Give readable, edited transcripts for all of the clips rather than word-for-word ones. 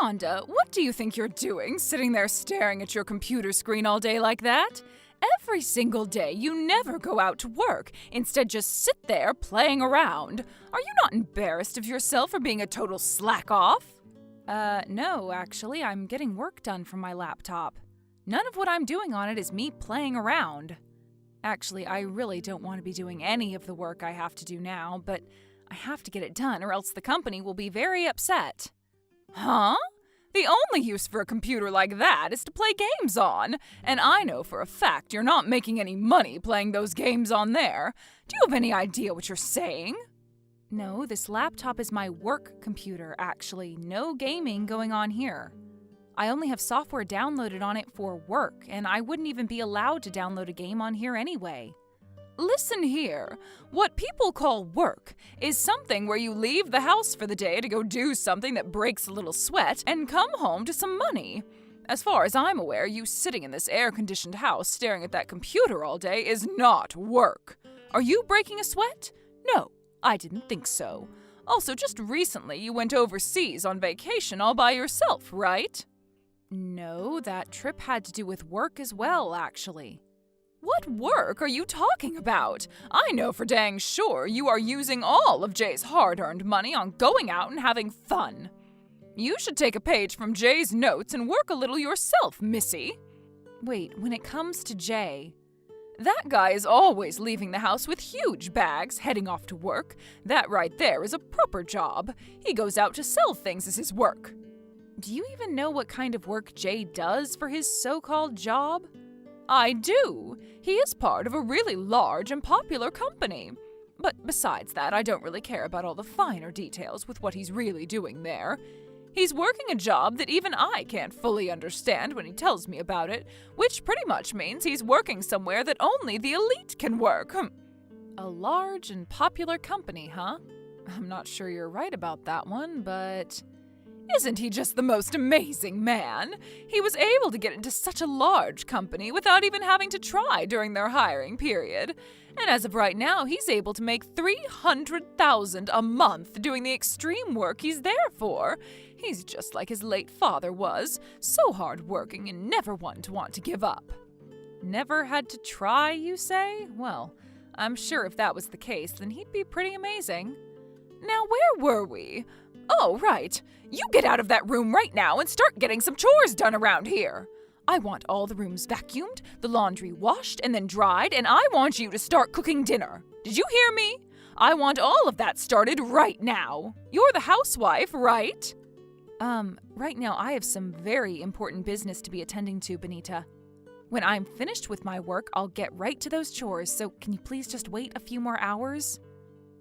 Rhonda, what do you think you're doing, sitting there staring at your computer screen all day like that? Every single day, you never go out to work. Instead, just sit there playing around. Are you not embarrassed of yourself for being a total slack-off? No, actually, I'm getting work done from my laptop. None of what I'm doing on it is me playing around. Actually, I really don't want to be doing any of the work I have to do now, but I have to get it done or else the company will be very upset. Huh? The only use for a computer like that is to play games on, and I know for a fact you're not making any money playing those games on there. Do you have any idea what you're saying? No, this laptop is my work computer, actually. No gaming going on here. I only have software downloaded on it for work, and I wouldn't even be allowed to download a game on here anyway. Listen here, what people call work is something where you leave the house for the day to go do something that breaks a little sweat and come home to some money. As far as I'm aware, you sitting in this air-conditioned house staring at that computer all day is not work. Are you breaking a sweat? No, I didn't think so. Also, just recently you went overseas on vacation all by yourself, right? No, that trip had to do with work as well, actually. What work are you talking about? I know for dang sure you are using all of Jay's hard-earned money on going out and having fun. You should take a page from Jay's notes and work a little yourself, Missy. Wait, when it comes to Jay, that guy is always leaving the house with huge bags, heading off to work. That right there is a proper job. He goes out to sell things as his work. Do you even know what kind of work Jay does for his so-called job? I do. He is part of a really large and popular company. But besides that, I don't really care about all the finer details with what he's really doing there. He's working a job that even I can't fully understand when he tells me about it, which pretty much means he's working somewhere that only the elite can work. A large and popular company, huh? I'm not sure you're right about that one, but... Isn't he just the most amazing man? He was able to get into such a large company without even having to try during their hiring period. And as of right now, he's able to make $300,000 a month doing the extreme work he's there for. He's just like his late father was, so hard-working and never one to want to give up. Never had to try, you say? Well, I'm sure if that was the case, then he'd be pretty amazing. Now, where were we? Oh, right. You get out of that room right now and start getting some chores done around here. I want all the rooms vacuumed, the laundry washed and then dried, and I want you to start cooking dinner. Did you hear me? I want all of that started right now. You're the housewife, right? Right now I have some very important business to be attending to, Benita. When I'm finished with my work, I'll get right to those chores, so can you please just wait a few more hours?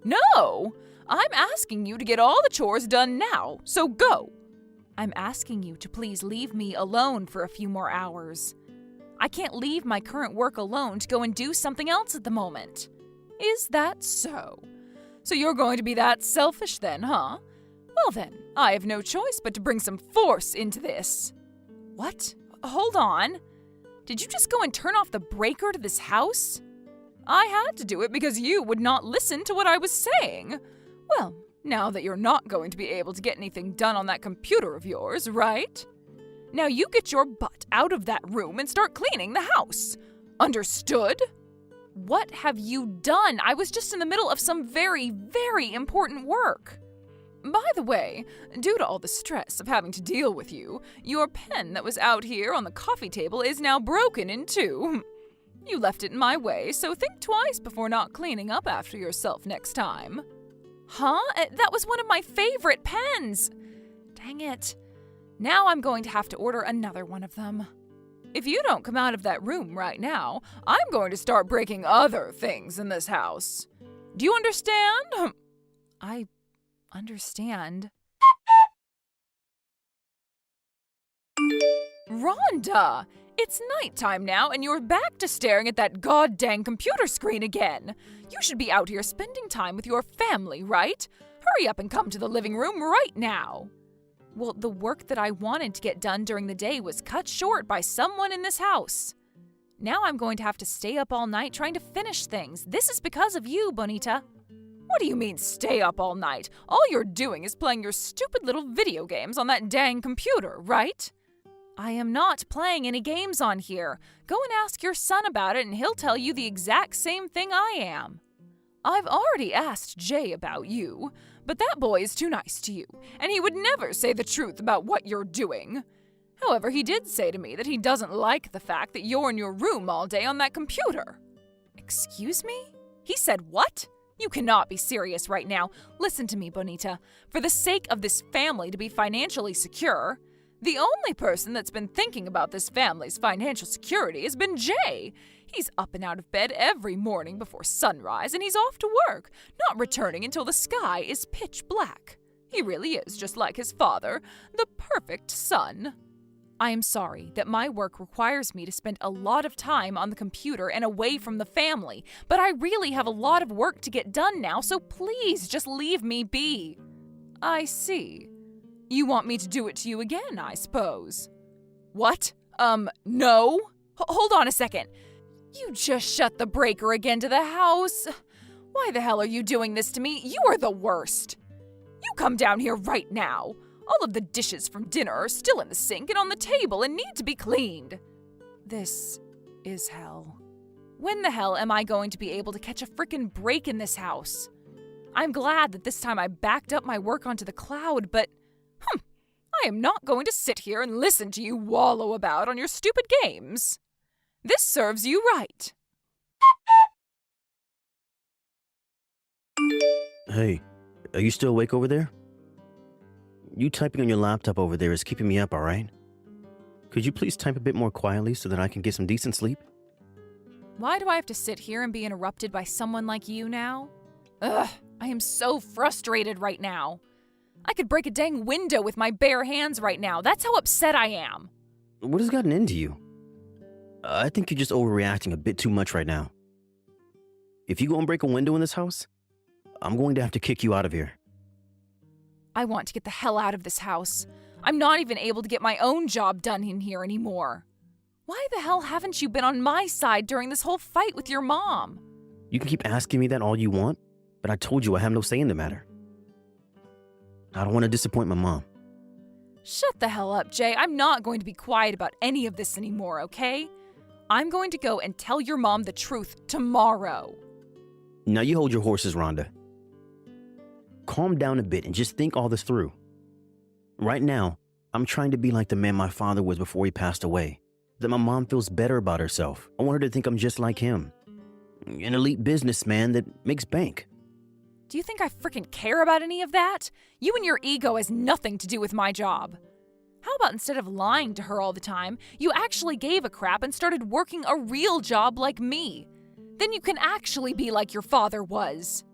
No! I'm asking you to get all the chores done now, so go! I'm asking you to please leave me alone for a few more hours. I can't leave my current work alone to go and do something else at the moment. Is that so? So you're going to be that selfish then, huh? Well then, I have no choice but to bring some force into this. What? Hold on. Did you just go and turn off the breaker to this house? I had to do it because you would not listen to what I was saying. Well, now that you're not going to be able to get anything done on that computer of yours, right? Now you get your butt out of that room and start cleaning the house. Understood? What have you done? I was just in the middle of some very, very important work. By the way, due to all the stress of having to deal with you, your pen that was out here on the coffee table is now broken in two. You left it in my way, so think twice before not cleaning up after yourself next time. Huh? That was one of my favorite pens! Dang it. Now I'm going to have to order another one of them. If you don't come out of that room right now, I'm going to start breaking other things in this house. Do you understand? I understand. Rhonda! It's nighttime now and you're back to staring at that goddamn computer screen again. You should be out here spending time with your family, right? Hurry up and come to the living room right now. Well, the work that I wanted to get done during the day was cut short by someone in this house. Now I'm going to have to stay up all night trying to finish things. This is because of you, Bonita. What do you mean stay up all night? All you're doing is playing your stupid little video games on that dang computer, right? I am not playing any games on here. Go and ask your son about it and he'll tell you the exact same thing I am. I've already asked Jay about you, but that boy is too nice to you, and he would never say the truth about what you're doing. However, he did say to me that he doesn't like the fact that you're in your room all day on that computer. Excuse me? He said what? You cannot be serious right now. Listen to me, Bonita. For the sake of this family to be financially secure, the only person that's been thinking about this family's financial security has been Jay. He's up and out of bed every morning before sunrise, and he's off to work, not returning until the sky is pitch black. He really is just like his father, the perfect son. I am sorry that my work requires me to spend a lot of time on the computer and away from the family, but I really have a lot of work to get done now, so please just leave me be. I see. You want me to do it to you again, I suppose. What? No? Hold on a second. You just shut the breaker again to the house. Why the hell are you doing this to me? You are the worst. You come down here right now. All of the dishes from dinner are still in the sink and on the table and need to be cleaned. This is hell. When the hell am I going to be able to catch a frickin' break in this house? I'm glad that this time I backed up my work onto the cloud, but I am not going to sit here and listen to you wallow about on your stupid games. This serves you right. Hey, are you still awake over there? You typing on your laptop over there is keeping me up, all right? Could you please type a bit more quietly so that I can get some decent sleep? Why do I have to sit here and be interrupted by someone like you now? Ugh, I am so frustrated right now. I could break a dang window with my bare hands right now. That's how upset I am. What has gotten into you? I think you're just overreacting a bit too much right now. If you go and break a window in this house, I'm going to have to kick you out of here. I want to get the hell out of this house. I'm not even able to get my own job done in here anymore. Why the hell haven't you been on my side during this whole fight with your mom? You can keep asking me that all you want, but I told you I have no say in the matter. I don't want to disappoint my mom. Shut the hell up, Jay. I'm not going to be quiet about any of this anymore, okay? I'm going to go and tell your mom the truth tomorrow. Now you hold your horses, Rhonda. Calm down a bit and just think all this through. Right now, I'm trying to be like the man my father was before he passed away. That my mom feels better about herself. I want her to think I'm just like him. An elite businessman that makes bank. Do you think I freaking care about any of that? You and your ego has nothing to do with my job. How about instead of lying to her all the time, you actually gave a crap and started working a real job like me? Then you can actually be like your father was.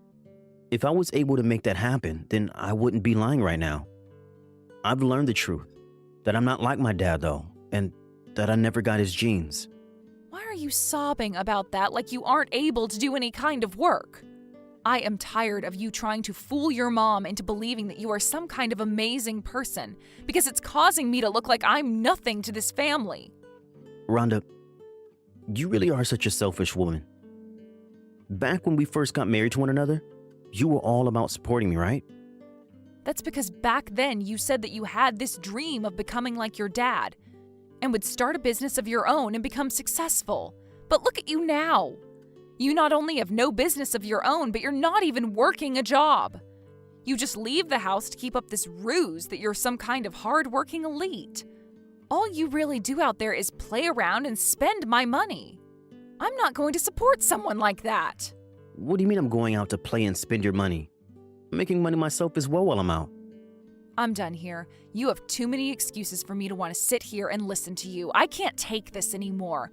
If I was able to make that happen, then I wouldn't be lying right now. I've learned the truth. That I'm not like my dad, though, and that I never got his genes. Why are you sobbing about that like you aren't able to do any kind of work? I am tired of you trying to fool your mom into believing that you are some kind of amazing person, because it's causing me to look like I'm nothing to this family. Rhonda, you really are such a selfish woman. Back when we first got married to one another, you were all about supporting me, right? That's because back then you said that you had this dream of becoming like your dad and would start a business of your own and become successful. But look at you now. You not only have no business of your own, but you're not even working a job. You just leave the house to keep up this ruse that you're some kind of hard-working elite. All you really do out there is play around and spend my money. I'm not going to support someone like that. What do you mean I'm going out to play and spend your money? I'm making money myself as well while I'm out. I'm done here. You have too many excuses for me to want to sit here and listen to you. I can't take this anymore.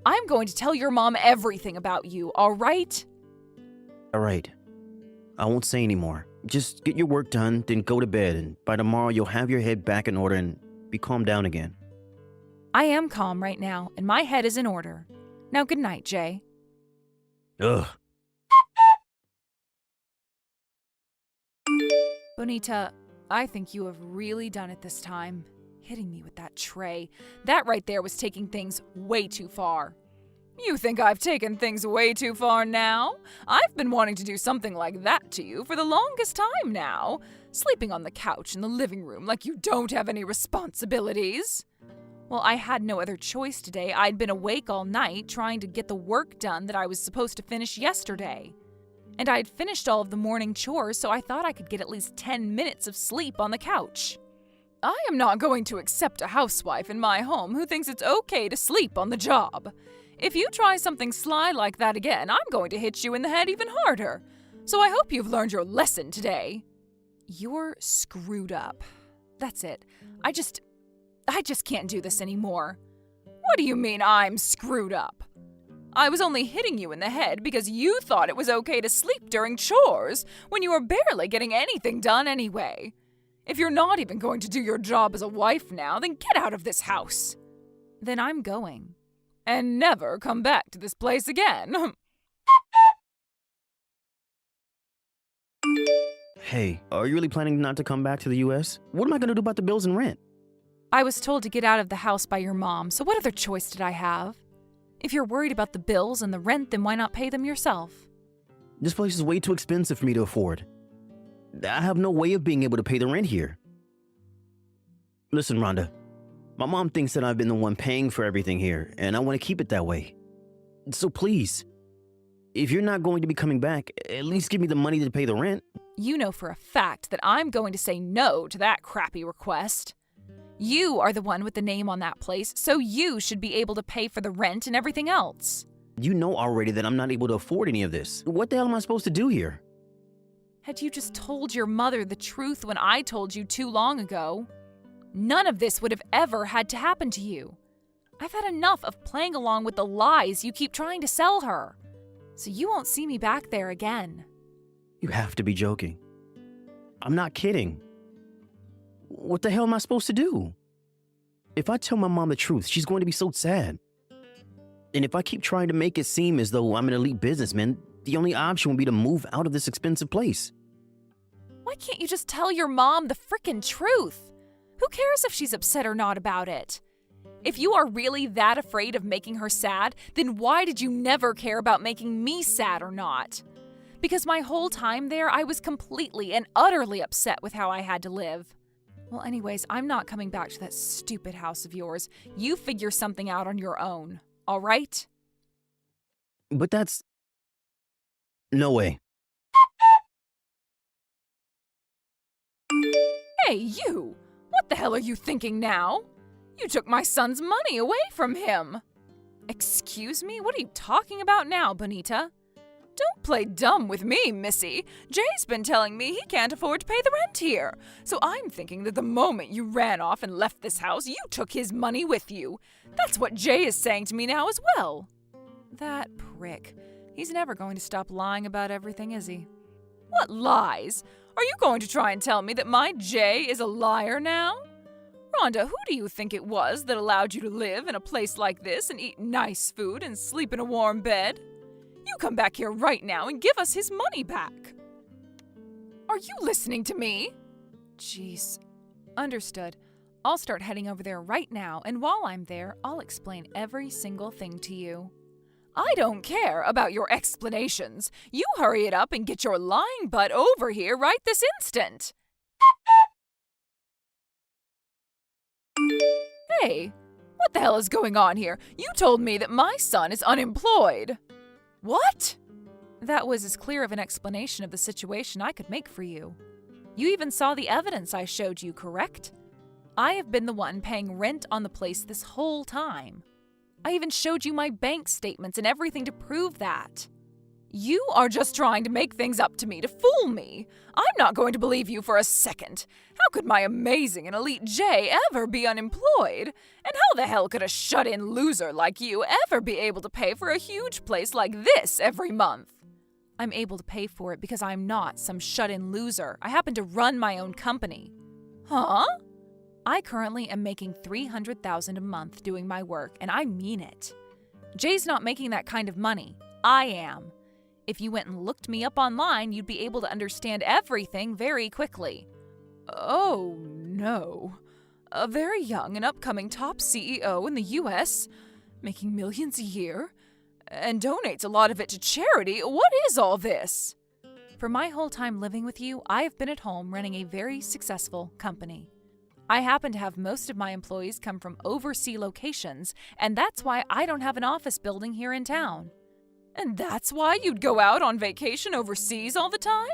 I'm going to tell your mom everything about you, all right? All right. I won't say anymore. Just get your work done, then go to bed, and by tomorrow you'll have your head back in order and be calmed down again. I am calm right now, and my head is in order. Now, good night, Jay. Ugh. Bonita, I think you have really done it this time. Hitting me with that tray. That right there was taking things way too far. You think I've taken things way too far now? I've been wanting to do something like that to you for the longest time now. Sleeping on the couch in the living room like you don't have any responsibilities. Well, I had no other choice today. I'd been awake all night trying to get the work done that I was supposed to finish yesterday. And I'd finished all of the morning chores, so I thought I could get at least 10 minutes of sleep on the couch. I am not going to accept a housewife in my home who thinks it's okay to sleep on the job. If you try something sly like that again, I'm going to hit you in the head even harder. So I hope you've learned your lesson today. You're screwed up. That's it. I just can't do this anymore. What do you mean I'm screwed up? I was only hitting you in the head because you thought it was okay to sleep during chores when you were barely getting anything done anyway. If you're not even going to do your job as a wife now, then get out of this house. Then I'm going. And never come back to this place again. Hey, are you really planning not to come back to the U.S.? What am I going to do about the bills and rent? I was told to get out of the house by your mom, so what other choice did I have? If you're worried about the bills and the rent, then why not pay them yourself? This place is way too expensive for me to afford. I have no way of being able to pay the rent here. Listen, Rhonda, my mom thinks that I've been the one paying for everything here, and I want to keep it that way. So please, if you're not going to be coming back, at least give me the money to pay the rent. You know for a fact that I'm going to say no to that crappy request. You are the one with the name on that place, so you should be able to pay for the rent and everything else. You know already that I'm not able to afford any of this. What the hell am I supposed to do here? Had you just told your mother the truth when I told you too long ago, none of this would have ever had to happen to you. I've had enough of playing along with the lies you keep trying to sell her, so you won't see me back there again. You have to be joking. I'm not kidding. What the hell am I supposed to do? If I tell my mom the truth, she's going to be so sad. And if I keep trying to make it seem as though I'm an elite businessman, the only option will be to move out of this expensive place. Why can't you just tell your mom the frickin' truth? Who cares if she's upset or not about it? If you are really that afraid of making her sad, then why did you never care about making me sad or not? Because my whole time there, I was completely and utterly upset with how I had to live. Well, anyways, I'm not coming back to that stupid house of yours. You figure something out on your own, all right? But that's... No way. Hey, you! What the hell are you thinking now? You took my son's money away from him. Excuse me? What are you talking about now, Bonita? Don't play dumb with me, Missy. Jay's been telling me he can't afford to pay the rent here. So I'm thinking that the moment you ran off and left this house, you took his money with you. That's what Jay is saying to me now as well. That prick. He's never going to stop lying about everything, is he? What lies? Are you going to try and tell me that my Jay is a liar now? Rhonda, who do you think it was that allowed you to live in a place like this and eat nice food and sleep in a warm bed? You come back here right now and give us his money back. Are you listening to me? Jeez. Understood. I'll start heading over there right now, and while I'm there, I'll explain every single thing to you. I don't care about your explanations. You hurry it up and get your lying butt over here right this instant. Hey, what the hell is going on here? You told me that my son is unemployed. What? That was as clear of an explanation of the situation I could make for you. You even saw the evidence I showed you, correct? I have been the one paying rent on the place this whole time. I even showed you my bank statements and everything to prove that. You are just trying to make things up to me to fool me. I'm not going to believe you for a second. How could my amazing and elite Jay ever be unemployed? And how the hell could a shut-in loser like you ever be able to pay for a huge place like this every month? I'm able to pay for it because I'm not some shut-in loser. I happen to run my own company. Huh? I currently am making $300,000 a month doing my work, and I mean it. Jay's not making that kind of money. I am. If you went and looked me up online, you'd be able to understand everything very quickly. Oh, no. A very young and upcoming top CEO in the U.S., making millions a year, and donates a lot of it to charity. What is all this? For my whole time living with you, I have been at home running a very successful company. I happen to have most of my employees come from overseas locations, and that's why I don't have an office building here in town. And that's why you'd go out on vacation overseas all the time?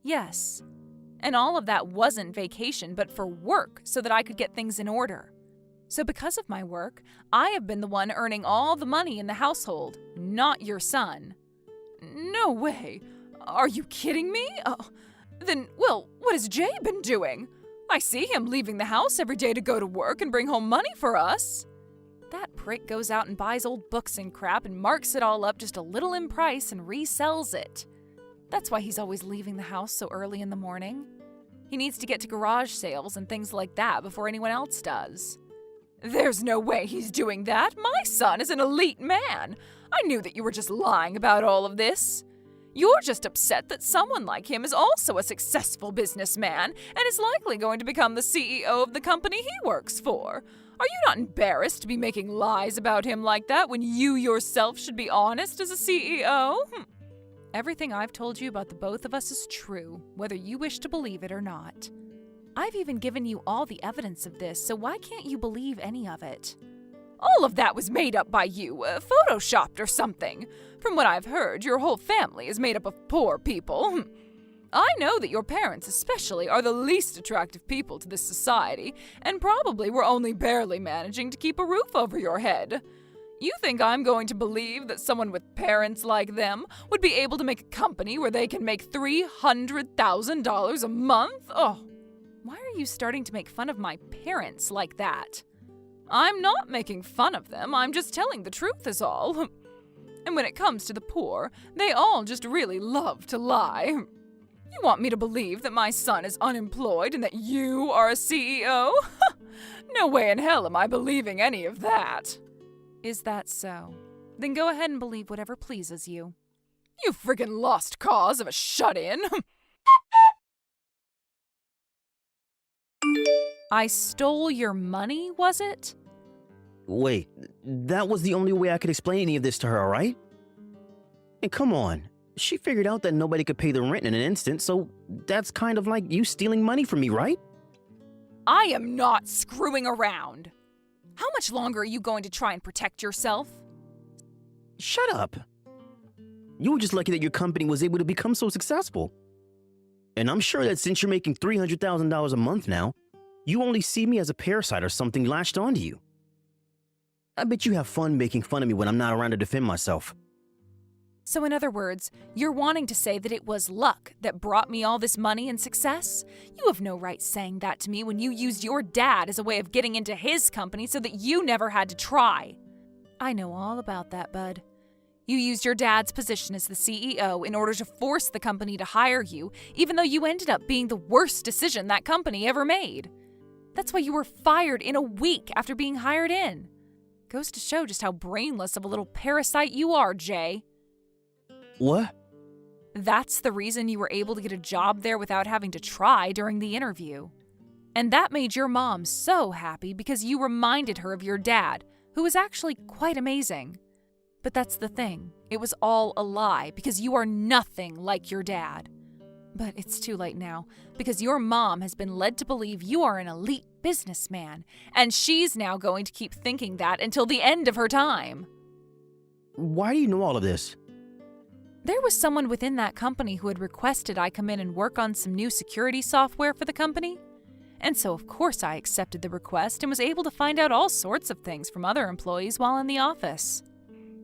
Yes. And all of that wasn't vacation, but for work, so that I could get things in order. So because of my work, I have been the one earning all the money in the household, not your son. No way. Are you kidding me? Then, well, what has Jay been doing? I see him leaving the house every day to go to work and bring home money for us. That prick goes out and buys old books and crap and marks it all up just a little in price and resells it. That's why he's always leaving the house so early in the morning. He needs to get to garage sales and things like that before anyone else does. There's no way he's doing that. My son is an elite man. I knew that you were just lying about all of this. You're just upset that someone like him is also a successful businessman and is likely going to become the CEO of the company he works for. Are you not embarrassed to be making lies about him like that when you yourself should be honest as a CEO? Everything I've told you about the both of us is true, whether you wish to believe it or not. I've even given you all the evidence of this, so why can't you believe any of it? All of that was made up by you, photoshopped or something. From what I've heard, your whole family is made up of poor people. I know that your parents especially are the least attractive people to this society, and probably were only barely managing to keep a roof over your head. You think I'm going to believe that someone with parents like them would be able to make a company where they can make $300,000 a month? Oh, why are you starting to make fun of my parents like that? I'm not making fun of them, I'm just telling the truth is all. And when it comes to the poor, they all just really love to lie. You want me to believe that my son is unemployed and that you are a CEO? No way in hell am I believing any of that. Is that so? Then go ahead and believe whatever pleases you. You friggin' lost cause of a shut-in. I stole your money, was it? Wait, that was the only way I could explain any of this to her, right? And come on, she figured out that nobody could pay the rent in an instant, so that's kind of like you stealing money from me, right? I am not screwing around. How much longer are you going to try and protect yourself? Shut up. You were just lucky that your company was able to become so successful. And I'm sure that since you're making $300,000 a month now, you only see me as a parasite or something latched onto you. I bet you have fun making fun of me when I'm not around to defend myself. So in other words, you're wanting to say that it was luck that brought me all this money and success? You have no right saying that to me when you used your dad as a way of getting into his company so that you never had to try. I know all about that, bud. You used your dad's position as the CEO in order to force the company to hire you, even though you ended up being the worst decision that company ever made. That's why you were fired in a week after being hired in. Goes to show just how brainless of a little parasite you are, Jay. What? That's the reason you were able to get a job there without having to try during the interview. And that made your mom so happy because you reminded her of your dad, who was actually quite amazing. But that's the thing. It was all a lie because you are nothing like your dad. But it's too late now because your mom has been led to believe you are an elite businessman, and she's now going to keep thinking that until the end of her time. Why do you know all of this? There was someone within that company who had requested I come in and work on some new security software for the company. And so, of course, I accepted the request and was able to find out all sorts of things from other employees while in the office.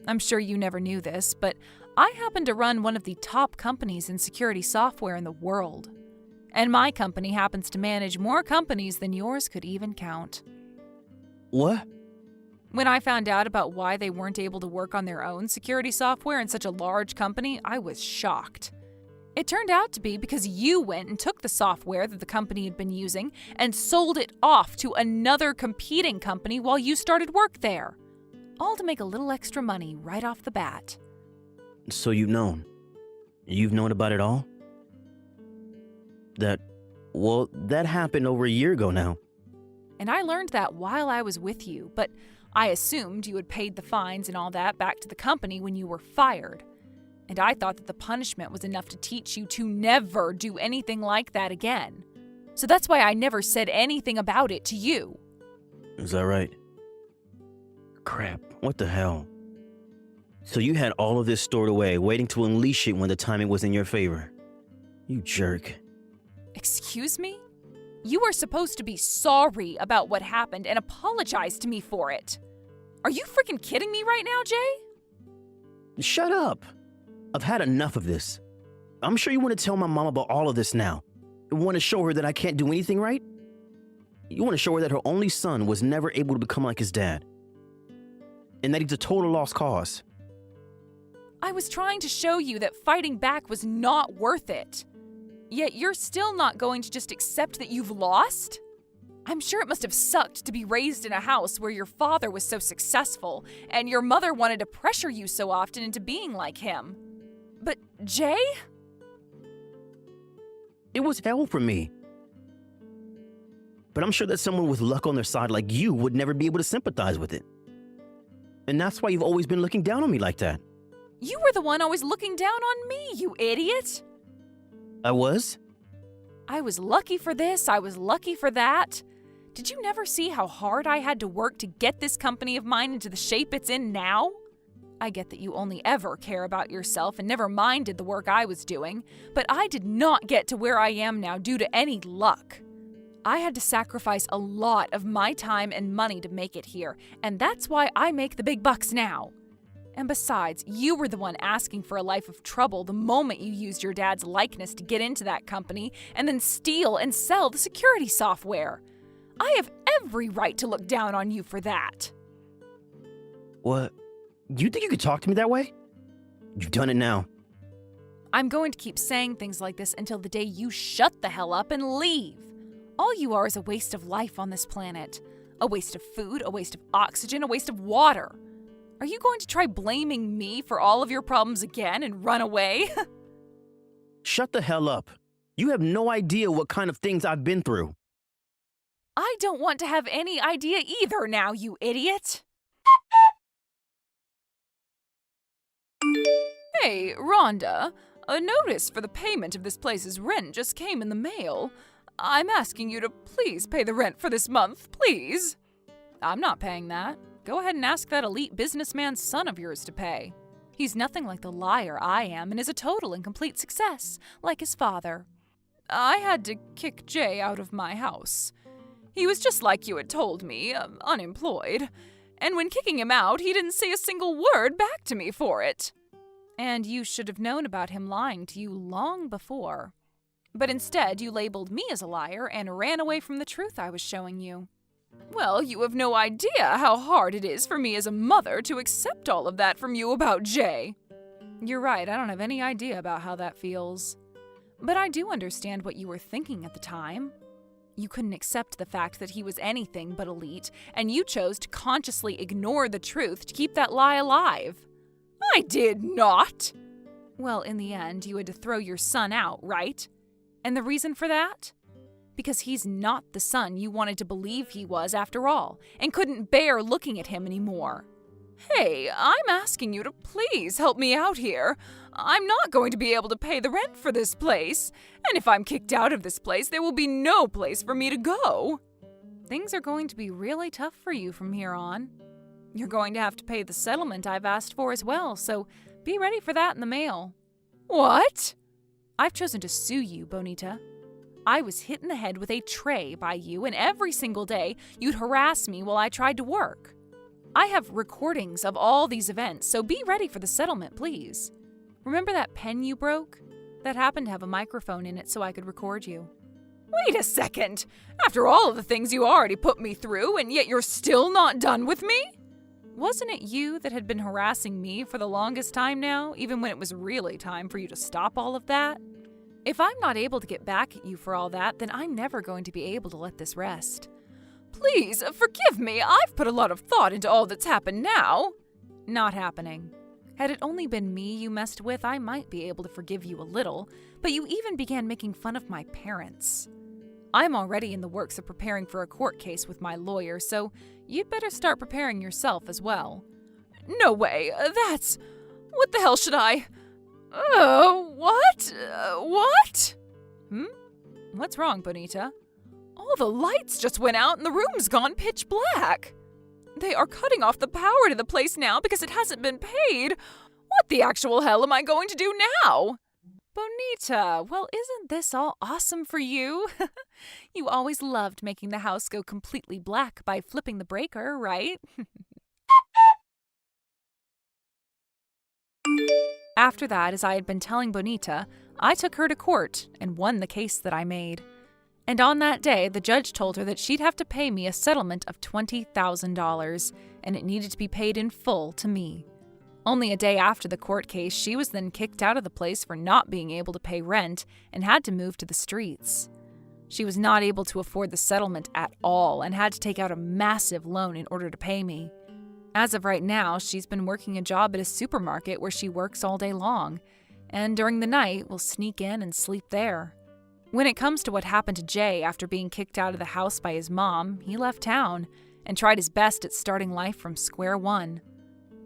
I'm sure you never knew this, but I happen to run one of the top companies in security software in the world. And my company happens to manage more companies than yours could even count. What? When I found out about why they weren't able to work on their own security software in such a large company, I was shocked. It turned out to be because you went and took the software that the company had been using and sold it off to another competing company while you started work there. All to make a little extra money right off the bat. So you've known? You've known about it all? That happened over a year ago now. And I learned that while I was with you, but I assumed you had paid the fines and all that back to the company when you were fired. And I thought that the punishment was enough to teach you to never do anything like that again. So that's why I never said anything about it to you. Is that right? Crap, what the hell? So you had all of this stored away, waiting to unleash it when the timing was in your favor. You jerk. Excuse me? You were supposed to be sorry about what happened and apologize to me for it. Are you freaking kidding me right now, Jay? Shut up. I've had enough of this. I'm sure you want to tell my mom about all of this now. You want to show her that I can't do anything right? You want to show her that her only son was never able to become like his dad. And that he's a total lost cause. I was trying to show you that fighting back was not worth it. Yet you're still not going to just accept that you've lost? I'm sure it must have sucked to be raised in a house where your father was so successful and your mother wanted to pressure you so often into being like him. But Jay? It was hell for me. But I'm sure that someone with luck on their side like you would never be able to sympathize with it. And that's why you've always been looking down on me like that. You were the one always looking down on me, you idiot! I was? I was lucky for this, I was lucky for that. Did you never see how hard I had to work to get this company of mine into the shape it's in now? I get that you only ever care about yourself and never minded the work I was doing, but I did not get to where I am now due to any luck. I had to sacrifice a lot of my time and money to make it here, and that's why I make the big bucks now. And besides, you were the one asking for a life of trouble the moment you used your dad's likeness to get into that company and then steal and sell the security software. I have every right to look down on you for that. What? You think you could talk to me that way? You've done it now. I'm going to keep saying things like this until the day you shut the hell up and leave. All you are is a waste of life on this planet. A waste of food, a waste of oxygen, a waste of water. Are you going to try blaming me for all of your problems again and run away? Shut the hell up. You have no idea what kind of things I've been through. I don't want to have any idea either now, you idiot. Hey, Rhonda, a notice for the payment of this place's rent just came in the mail. I'm asking you to please pay the rent for this month, please. I'm not paying that. Go ahead and ask that elite businessman's son of yours to pay. He's nothing like the liar I am and is a total and complete success, like his father. I had to kick Jay out of my house. He was just like you had told me, unemployed. And when kicking him out, he didn't say a single word back to me for it. And you should have known about him lying to you long before. But instead, you labeled me as a liar and ran away from the truth I was showing you. Well, you have no idea how hard it is for me as a mother to accept all of that from you about Jay. You're right, I don't have any idea about how that feels. But I do understand what you were thinking at the time. You couldn't accept the fact that he was anything but elite, and you chose to consciously ignore the truth to keep that lie alive. I did not! Well, in the end, you had to throw your son out, right? And the reason for that? Because he's not the son you wanted to believe he was after all, and couldn't bear looking at him anymore. Hey, I'm asking you to please help me out here. I'm not going to be able to pay the rent for this place, and if I'm kicked out of this place, there will be no place for me to go. Things are going to be really tough for you from here on. You're going to have to pay the settlement I've asked for as well, so be ready for that in the mail. What? I've chosen to sue you, Bonita. I was hit in the head with a tray by you, and every single day you'd harass me while I tried to work. I have recordings of all these events, so be ready for the settlement, please. Remember that pen you broke? That happened to have a microphone in it so I could record you. Wait a second! After all of the things you already put me through, and yet you're still not done with me? Wasn't it you that had been harassing me for the longest time now, even when it was really time for you to stop all of that? If I'm not able to get back at you for all that, then I'm never going to be able to let this rest. Please, forgive me. I've put a lot of thought into all that's happened now. Not happening. Had it only been me you messed with, I might be able to forgive you a little, but you even began making fun of my parents. I'm already in the works of preparing for a court case with my lawyer, so you'd better start preparing yourself as well. No way, that's... What the hell should I... What? What? What's wrong, Bonita? All the lights just went out and the room's gone pitch black. They are cutting off the power to the place now because it hasn't been paid. What the actual hell am I going to do now? Bonita, well, isn't this all awesome for you? You always loved making the house go completely black by flipping the breaker, right? After that, as I had been telling Bonita, I took her to court and won the case that I made. And on that day, the judge told her that she'd have to pay me a settlement of $20,000, and it needed to be paid in full to me. Only a day after the court case, she was then kicked out of the place for not being able to pay rent and had to move to the streets. She was not able to afford the settlement at all and had to take out a massive loan in order to pay me. As of right now, she's been working a job at a supermarket where she works all day long, and during the night will sneak in and sleep there. When it comes to what happened to Jay after being kicked out of the house by his mom, he left town and tried his best at starting life from square one.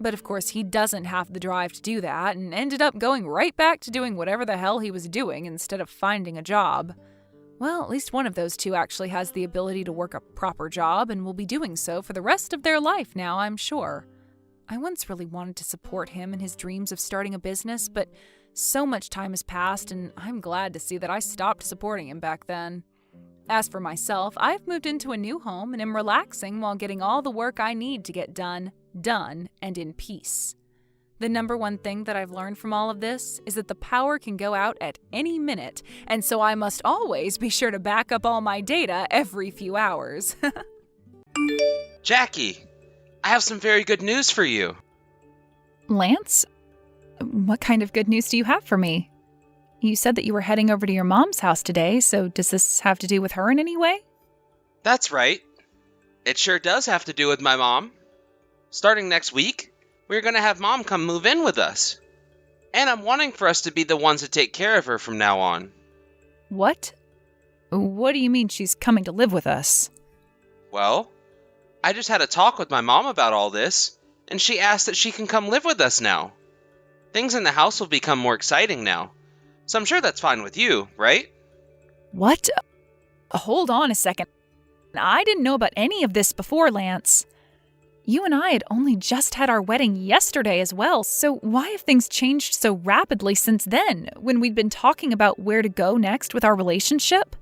But of course, he doesn't have the drive to do that and ended up going right back to doing whatever the hell he was doing instead of finding a job. Well, at least one of those two actually has the ability to work a proper job and will be doing so for the rest of their life now, I'm sure. I once really wanted to support him in his dreams of starting a business, but so much time has passed and I'm glad to see that I stopped supporting him back then. As for myself, I've moved into a new home and am relaxing while getting all the work I need to get done, and in peace. The number one thing that I've learned from all of this is that the power can go out at any minute, and so I must always be sure to back up all my data every few hours. Jackie, I have some very good news for you. Lance? What kind of good news do you have for me? You said that you were heading over to your mom's house today, so does this have to do with her in any way? That's right. It sure does have to do with my mom. Starting next week, we're going to have Mom come move in with us. And I'm wanting for us to be the ones to take care of her from now on. What? What do you mean she's coming to live with us? Well, I just had a talk with my mom about all this, and she asked that she can come live with us now. Things in the house will become more exciting now, so I'm sure that's fine with you, right? What? Hold on a second. I didn't know about any of this before, Lance. You and I had only just had our wedding yesterday as well, so why have things changed so rapidly since then, when we'd been talking about where to go next with our relationship?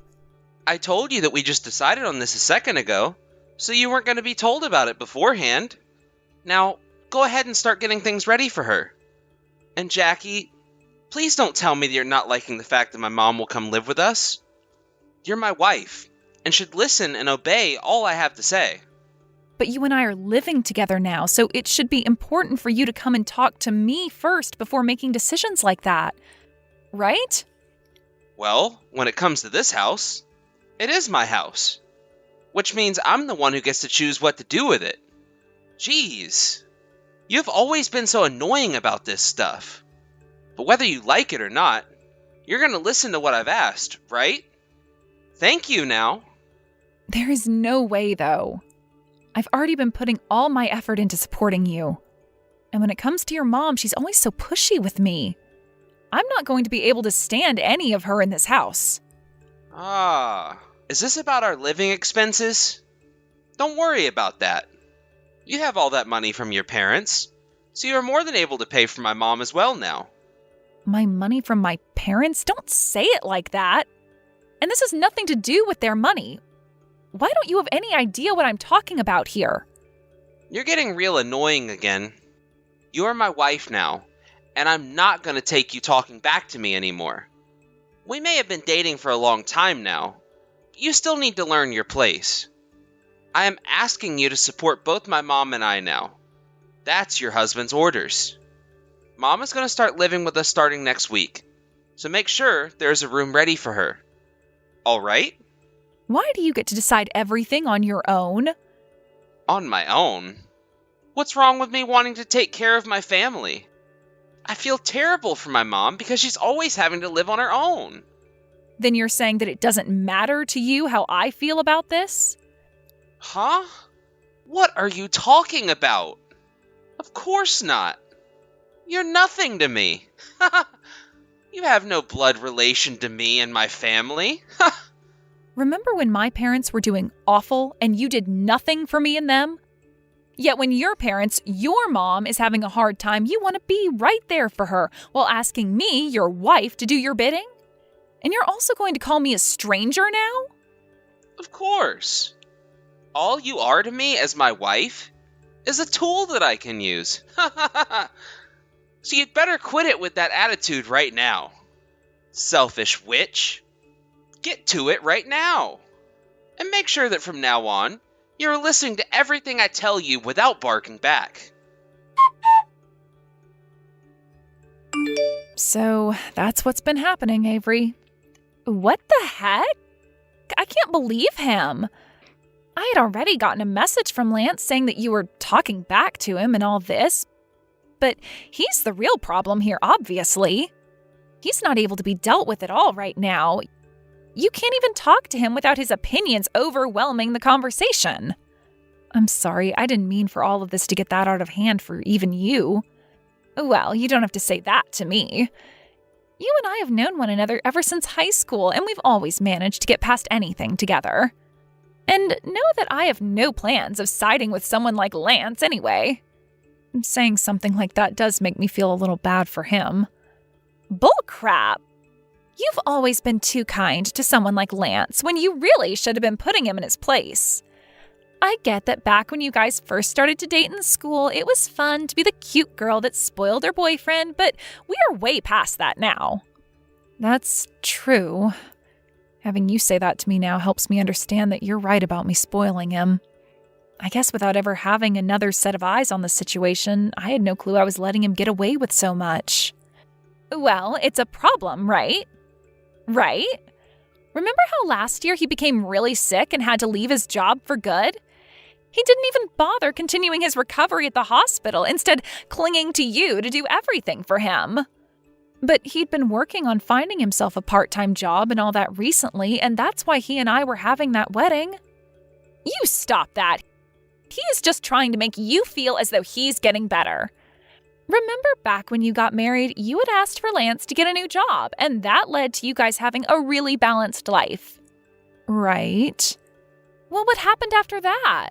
I told you that we just decided on this a second ago, so you weren't going to be told about it beforehand. Now, go ahead and start getting things ready for her. And Jackie, please don't tell me that you're not liking the fact that my mom will come live with us. You're my wife, and should listen and obey all I have to say. But you and I are living together now, so it should be important for you to come and talk to me first before making decisions like that. Right? Well, when it comes to this house, it is my house. Which means I'm the one who gets to choose what to do with it. Jeez. You've always been so annoying about this stuff. But whether you like it or not, you're going to listen to what I've asked, right? Thank you now. There is no way, though. I've already been putting all my effort into supporting you. And when it comes to your mom, she's always so pushy with me. I'm not going to be able to stand any of her in this house. Is this about our living expenses? Don't worry about that. You have all that money from your parents, so you're more than able to pay for my mom as well now. My money from my parents? Don't say it like that. And this has nothing to do with their money. Why don't you have any idea what I'm talking about here? You're getting real annoying again. You're my wife now, and I'm not going to take you talking back to me anymore. We may have been dating for a long time now, but you still need to learn your place. I am asking you to support both my mom and I now. That's your husband's orders. Mom is going to start living with us starting next week, so make sure there's a room ready for her. All right? Why do you get to decide everything on your own? On my own? What's wrong with me wanting to take care of my family? I feel terrible for my mom because she's always having to live on her own. Then you're saying that it doesn't matter to you how I feel about this? Huh? What are you talking about? Of course not. You're nothing to me. You have no blood relation to me and my family. Remember when my parents were doing awful and you did nothing for me and them? Yet when your parents, your mom, is having a hard time, you want to be right there for her while asking me, your wife, to do your bidding? And you're also going to call me a stranger now? Of course. All you are to me as my wife is a tool that I can use. So you'd better quit it with that attitude right now. Selfish witch. Get to it right now. And make sure that from now on, you're listening to everything I tell you without barking back. So that's what's been happening, Avery. What the heck? I can't believe him. I had already gotten a message from Lance saying that you were talking back to him and all this. But he's the real problem here, obviously. He's not able to be dealt with at all right now. You can't even talk to him without his opinions overwhelming the conversation. I'm sorry, I didn't mean for all of this to get that out of hand for even you. Well, you don't have to say that to me. You and I have known one another ever since high school, and we've always managed to get past anything together. And know that I have no plans of siding with someone like Lance anyway. Saying something like that does make me feel a little bad for him. Bullcrap! You've always been too kind to someone like Lance when you really should have been putting him in his place. I get that back when you guys first started to date in school, it was fun to be the cute girl that spoiled her boyfriend, but we are way past that now. That's true. Having you say that to me now helps me understand that you're right about me spoiling him. I guess without ever having another set of eyes on the situation, I had no clue I was letting him get away with so much. Well, it's a problem, right? Right? Remember how last year he became really sick and had to leave his job for good? He didn't even bother continuing his recovery at the hospital, instead clinging to you to do everything for him. But he'd been working on finding himself a part-time job and all that recently, and that's why he and I were having that wedding. You stop that. He is just trying to make you feel as though he's getting better. Remember back when you got married, you had asked for Lance to get a new job, and that led to you guys having a really balanced life. Right. Well, what happened after that?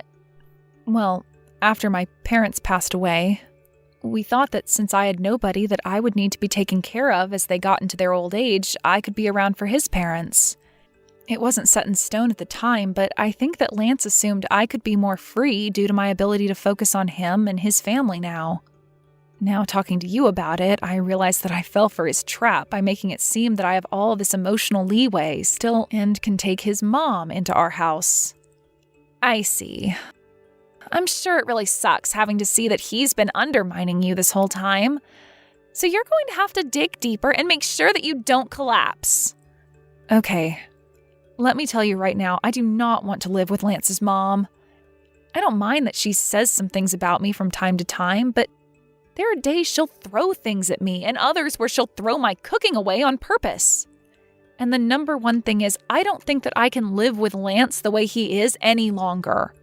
Well, after my parents passed away, we thought that since I had nobody that I would need to be taken care of as they got into their old age, I could be around for his parents. It wasn't set in stone at the time, but I think that Lance assumed I could be more free due to my ability to focus on him and his family now. Now, talking to you about it, I realize that I fell for his trap by making it seem that I have all this emotional leeway still and can take his mom into our house. I see. I'm sure it really sucks having to see that he's been undermining you this whole time. So you're going to have to dig deeper and make sure that you don't collapse. Okay. Let me tell you right now, I do not want to live with Lance's mom. I don't mind that she says some things about me from time to time, but there are days she'll throw things at me and others where she'll throw my cooking away on purpose. And the number one thing is, I don't think that I can live with Lance the way he is any longer.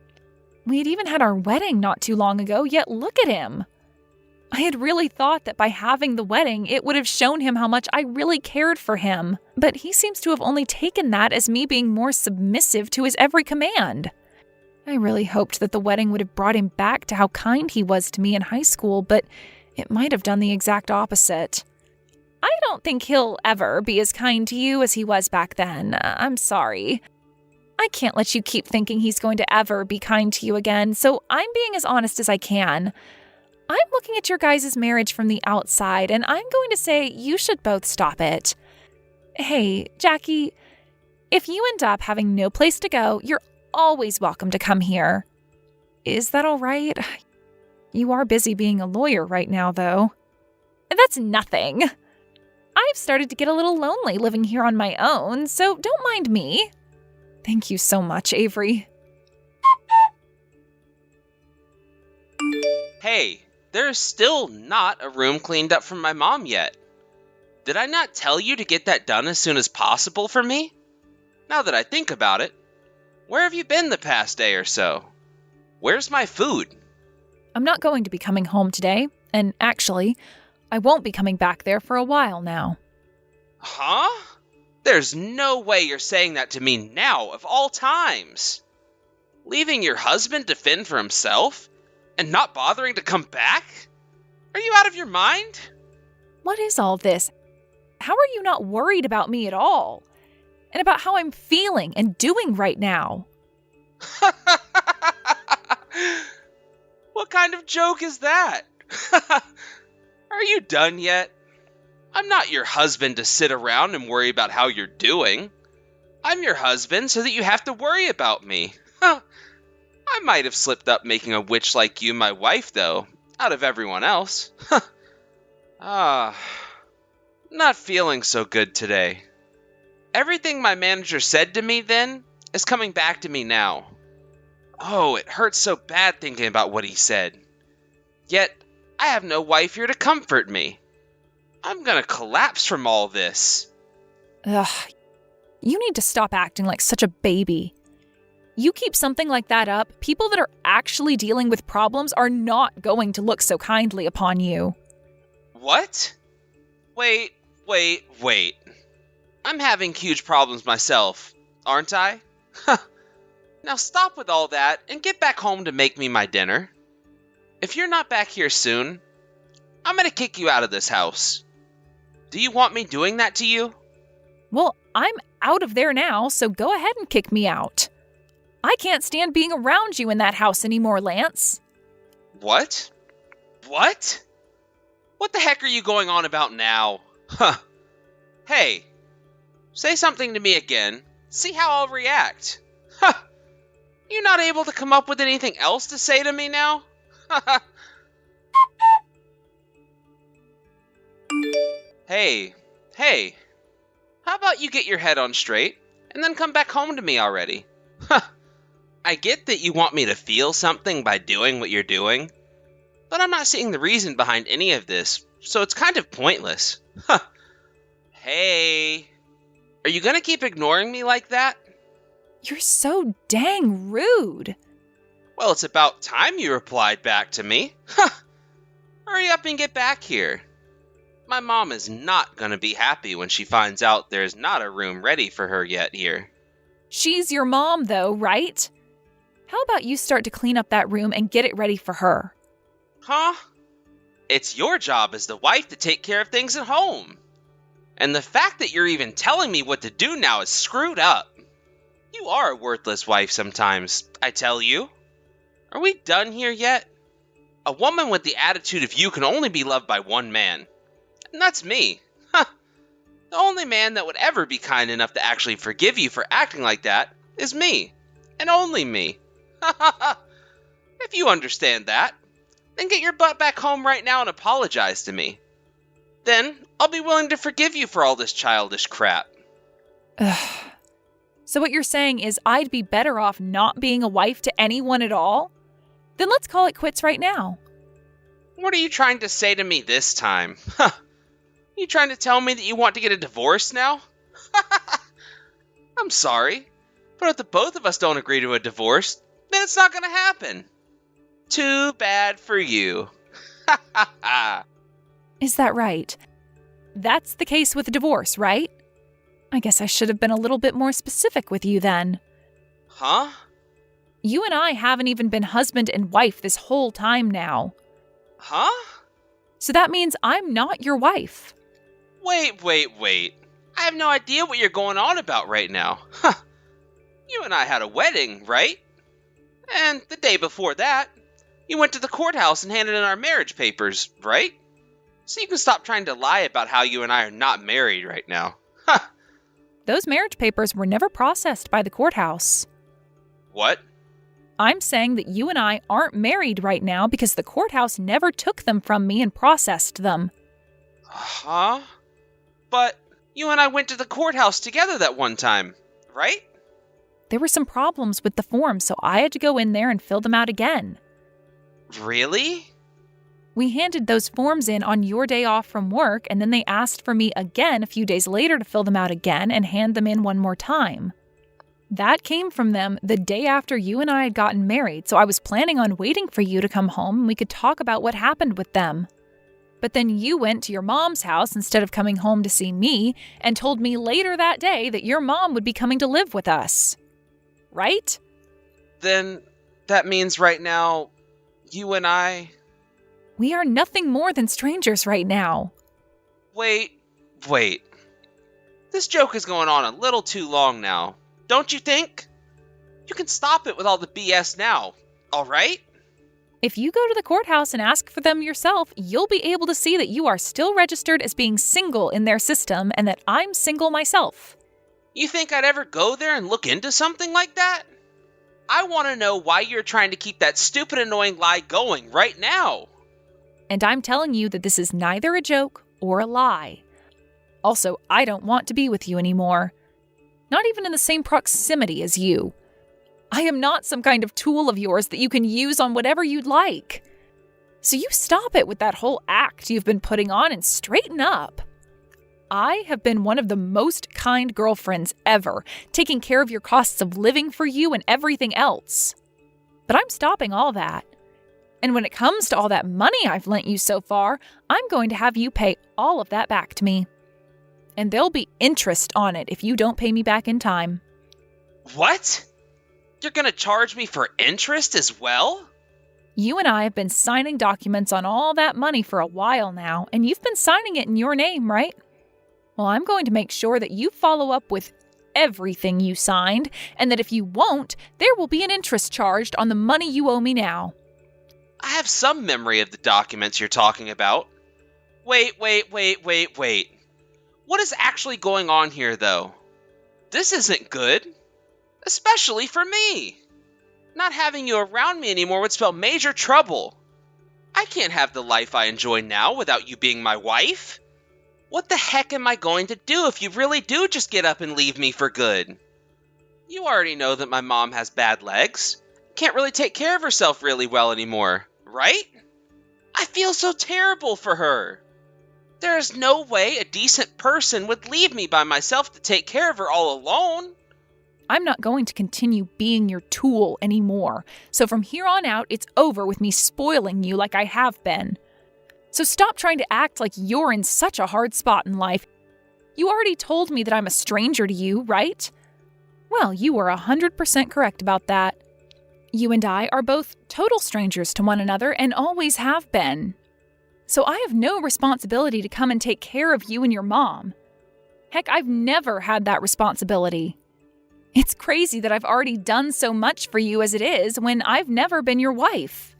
We had even had our wedding not too long ago, yet look at him. I had really thought that by having the wedding, it would have shown him how much I really cared for him. But he seems to have only taken that as me being more submissive to his every command. I really hoped that the wedding would have brought him back to how kind he was to me in high school, but it might have done the exact opposite. I don't think he'll ever be as kind to you as he was back then. I'm sorry. I can't let you keep thinking he's going to ever be kind to you again, so I'm being as honest as I can. I'm looking at your guys' marriage from the outside, and I'm going to say you should both stop it. Hey, Jackie, if you end up having no place to go, you're always welcome to come here. Is that all right? You are busy being a lawyer right now, though. That's nothing. I've started to get a little lonely living here on my own, so don't mind me. Thank you so much, Avery. Hey, there's still not a room cleaned up from my mom yet. Did I not tell you to get that done as soon as possible for me? Now that I think about it, where have you been the past day or so? Where's my food? I'm not going to be coming home today, and actually, I won't be coming back there for a while now. Huh? There's no way you're saying that to me now, of all times. Leaving your husband to fend for himself? And not bothering to come back? Are you out of your mind? What is all this? How are you not worried about me at all? And about how I'm feeling and doing right now? What kind of joke is that? Are you done yet? I'm not your husband to sit around and worry about how you're doing. I'm your husband so that you have to worry about me. I might have slipped up making a witch like you my wife, though, out of everyone else. Not feeling so good today. Everything my manager said to me then is coming back to me now. Oh, it hurts so bad thinking about what he said. Yet, I have no wife here to comfort me. I'm gonna collapse from all this. Ugh, you need to stop acting like such a baby. You keep something like that up, people that are actually dealing with problems are not going to look so kindly upon you. What? Wait. I'm having huge problems myself, aren't I? Now stop with all that and get back home to make me my dinner. If you're not back here soon, I'm gonna kick you out of this house. Do you want me doing that to you? Well, I'm out of there now, so go ahead and kick me out. I can't stand being around you in that house anymore, Lance. What? What? What the heck are you going on about now? Hey, say something to me again. See how I'll react. You not able to come up with anything else to say to me now? Hey. How about you get your head on straight and then come back home to me already? I get that you want me to feel something by doing what you're doing, but I'm not seeing the reason behind any of this, so it's kind of pointless. Hey, are you gonna keep ignoring me like that? You're so dang rude. Well, it's about time you replied back to me. Hurry up and get back here. My mom is not gonna be happy when she finds out there's not a room ready for her yet here. She's your mom, though, right? How about you start to clean up that room and get it ready for her? Huh? It's your job as the wife to take care of things at home. And the fact that you're even telling me what to do now is screwed up. You are a worthless wife sometimes, I tell you. Are we done here yet? A woman with the attitude of you can only be loved by one man. And that's me. The only man that would ever be kind enough to actually forgive you for acting like that is me. And only me. If you understand that, then get your butt back home right now and apologize to me. Then I'll be willing to forgive you for all this childish crap. Ugh. So what you're saying is I'd be better off not being a wife to anyone at all? Then let's call it quits right now. What are you trying to say to me this time? You trying to tell me that you want to get a divorce now? I'm sorry, but if the both of us don't agree to a divorce, then it's not going to happen. Too bad for you. Is that right? That's the case with a divorce, right? I guess I should have been a little bit more specific with you then. Huh? You and I haven't even been husband and wife this whole time now. Huh? So that means I'm not your wife. Wait. I have no idea what you're going on about right now. You and I had a wedding, right? And the day before that, you went to the courthouse and handed in our marriage papers, right? So you can stop trying to lie about how you and I are not married right now. Those marriage papers were never processed by the courthouse. What? I'm saying that you and I aren't married right now because the courthouse never took them from me and processed them. Huh? But you and I went to the courthouse together that one time, right? There were some problems with the forms, so I had to go in there and fill them out again. Really? We handed those forms in on your day off from work, and then they asked for me again a few days later to fill them out again and hand them in one more time. That came from them the day after you and I had gotten married, so I was planning on waiting for you to come home and we could talk about what happened with them. But then you went to your mom's house instead of coming home to see me and told me later that day that your mom would be coming to live with us. Right? Then that means right now, you and I... We are nothing more than strangers right now. Wait. This joke is going on a little too long now. Don't you think? You can stop it with all the BS now, all right? If you go to the courthouse and ask for them yourself, you'll be able to see that you are still registered as being single in their system and that I'm single myself. You think I'd ever go there and look into something like that? I want to know why you're trying to keep that stupid, annoying lie going right now. And I'm telling you that this is neither a joke or a lie. Also, I don't want to be with you anymore. Not even in the same proximity as you. I am not some kind of tool of yours that you can use on whatever you'd like. So you stop it with that whole act you've been putting on and straighten up. I have been one of the most kind girlfriends ever, taking care of your costs of living for you and everything else. But I'm stopping all that. And when it comes to all that money I've lent you so far, I'm going to have you pay all of that back to me. And there'll be interest on it if you don't pay me back in time. What? You're gonna charge me for interest as well? You and I have been signing documents on all that money for a while now, and you've been signing it in your name, right? Well, I'm going to make sure that you follow up with everything you signed, and that if you won't, there will be an interest charged on the money you owe me now. I have some memory of the documents you're talking about. Wait. What is actually going on here, though? This isn't good. Especially for me. Not having you around me anymore would spell major trouble. I can't have the life I enjoy now without you being my wife. What the heck am I going to do if you really do just get up and leave me for good? You already know that my mom has bad legs. Can't really take care of herself really well anymore, right? I feel so terrible for her. There is no way a decent person would leave me by myself to take care of her all alone. I'm not going to continue being your tool anymore. So from here on out, it's over with me spoiling you like I have been. So stop trying to act like you're in such a hard spot in life. You already told me that I'm a stranger to you, right? Well, you were 100% correct about that. You and I are both total strangers to one another and always have been. So I have no responsibility to come and take care of you and your mom. Heck, I've never had that responsibility. It's crazy that I've already done so much for you as it is when I've never been your wife.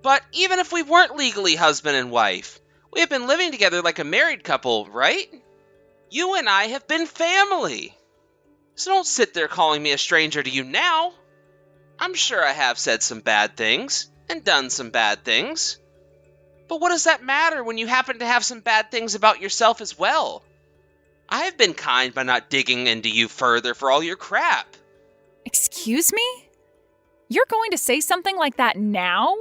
But even if we weren't legally husband and wife, we have been living together like a married couple, right? You and I have been family. So don't sit there calling me a stranger to you now. I'm sure I have said some bad things and done some bad things. But what does that matter when you happen to have some bad things about yourself as well? I have been kind by not digging into you further for all your crap. Excuse me? You're going to say something like that now?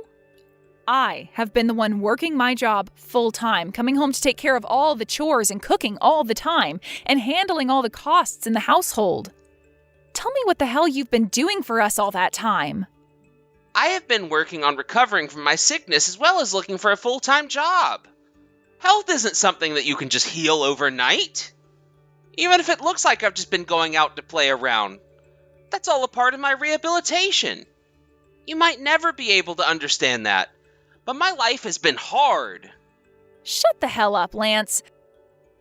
I have been the one working my job full-time, coming home to take care of all the chores and cooking all the time, and handling all the costs in the household. Tell me what the hell you've been doing for us all that time. I have been working on recovering from my sickness as well as looking for a full-time job. Health isn't something that you can just heal overnight. Even if it looks like I've just been going out to play around. That's all a part of my rehabilitation. You might never be able to understand that, but my life has been hard. Shut the hell up, Lance.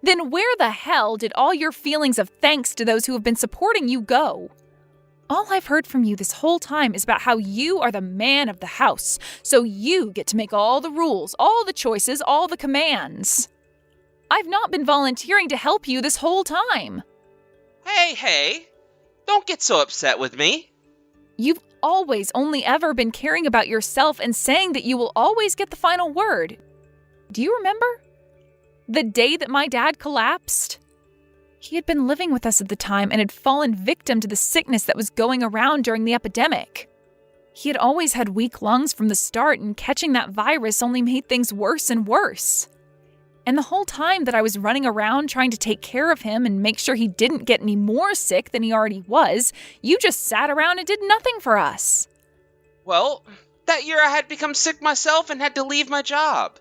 Then where the hell did all your feelings of thanks to those who have been supporting you go? All I've heard from you this whole time is about how you are the man of the house, so you get to make all the rules, all the choices, all the commands. I've not been volunteering to help you this whole time. Hey, don't get so upset with me. You've always only ever been caring about yourself and saying that you will always get the final word. Do you remember? The day that my dad collapsed? He had been living with us at the time and had fallen victim to the sickness that was going around during the epidemic. He had always had weak lungs from the start, and catching that virus only made things worse and worse. And the whole time that I was running around trying to take care of him and make sure he didn't get any more sick than he already was, you just sat around and did nothing for us. Well, that year I had become sick myself and had to leave my job.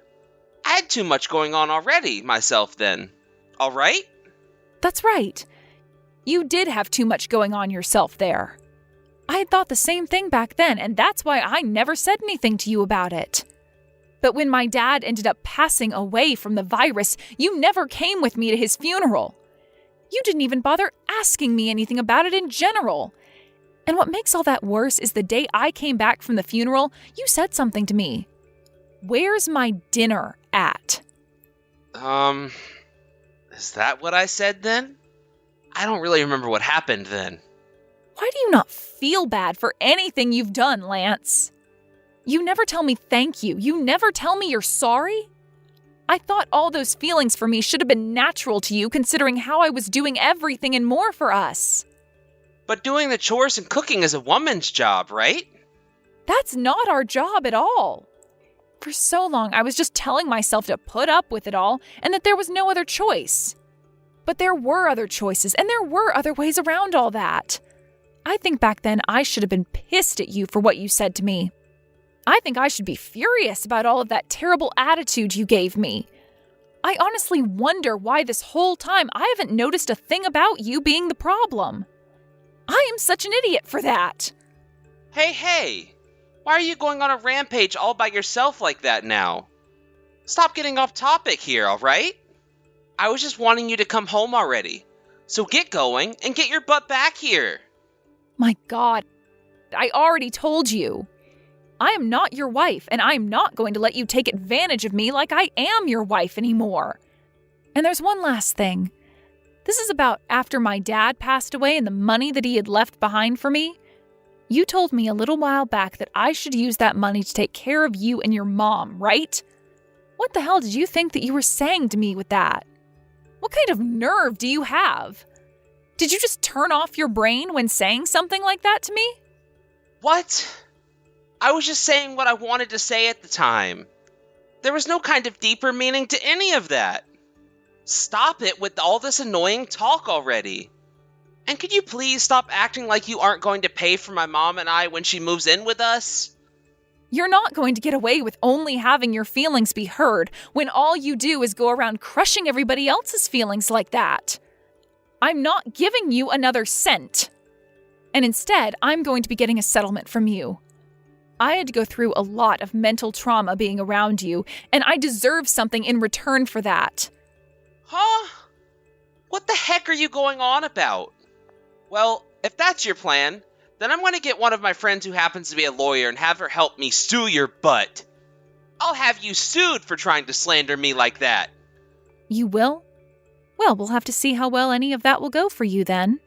I had too much going on already myself then. All right? That's right. You did have too much going on yourself there. I had thought the same thing back then, and that's why I never said anything to you about it. But when my dad ended up passing away from the virus, you never came with me to his funeral. You didn't even bother asking me anything about it in general. And what makes all that worse is the day I came back from the funeral, you said something to me. Where's my dinner at? Is that what I said then? I don't really remember what happened then. Why do you not feel bad for anything you've done, Lance? You never tell me thank you. You never tell me you're sorry. I thought all those feelings for me should have been natural to you, considering how I was doing everything and more for us. But doing the chores and cooking is a woman's job, right? That's not our job at all. For so long, I was just telling myself to put up with it all and that there was no other choice. But there were other choices, and there were other ways around all that. I think back then I should have been pissed at you for what you said to me. I think I should be furious about all of that terrible attitude you gave me. I honestly wonder why this whole time I haven't noticed a thing about you being the problem. I am such an idiot for that. Hey, why are you going on a rampage all by yourself like that now? Stop getting off topic here, all right? I was just wanting you to come home already. So get going and get your butt back here. My God, I already told you. I am not your wife, and I am not going to let you take advantage of me like I am your wife anymore. And there's one last thing. This is about after my dad passed away and the money that he had left behind for me. You told me a little while back that I should use that money to take care of you and your mom, right? What the hell did you think that you were saying to me with that? What kind of nerve do you have? Did you just turn off your brain when saying something like that to me? What? I was just saying what I wanted to say at the time. There was no kind of deeper meaning to any of that. Stop it with all this annoying talk already. And could you please stop acting like you aren't going to pay for my mom and I when she moves in with us? You're not going to get away with only having your feelings be heard when all you do is go around crushing everybody else's feelings like that. I'm not giving you another cent. And instead, I'm going to be getting a settlement from you. I had to go through a lot of mental trauma being around you, and I deserve something in return for that. Huh? What the heck are you going on about? Well, if that's your plan, then I'm going to get one of my friends who happens to be a lawyer and have her help me sue your butt. I'll have you sued for trying to slander me like that. You will? Well, we'll have to see how well any of that will go for you then.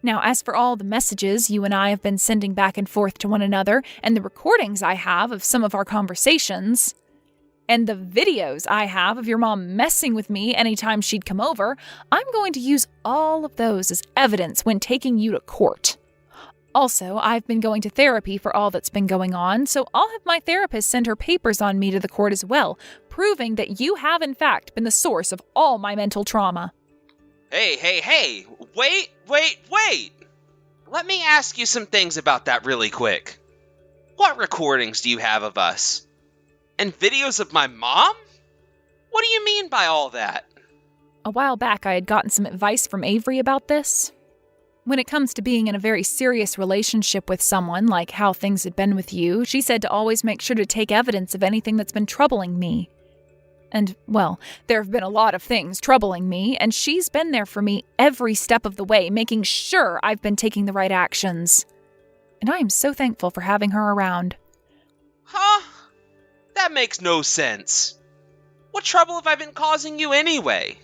Now, as for all the messages you and I have been sending back and forth to one another, and the recordings I have of some of our conversations, and the videos I have of your mom messing with me anytime she'd come over, I'm going to use all of those as evidence when taking you to court. Also, I've been going to therapy for all that's been going on, so I'll have my therapist send her papers on me to the court as well, proving that you have in fact been the source of all my mental trauma. Hey, wait! Let me ask you some things about that really quick. What recordings do you have of us? And videos of my mom? What do you mean by all that? A while back, I had gotten some advice from Avery about this. When it comes to being in a very serious relationship with someone, like how things had been with you, she said to always make sure to take evidence of anything that's been troubling me. And, well, there have been a lot of things troubling me, and she's been there for me every step of the way, making sure I've been taking the right actions. And I am so thankful for having her around. Huh? That makes no sense. What trouble have I been causing you anyway?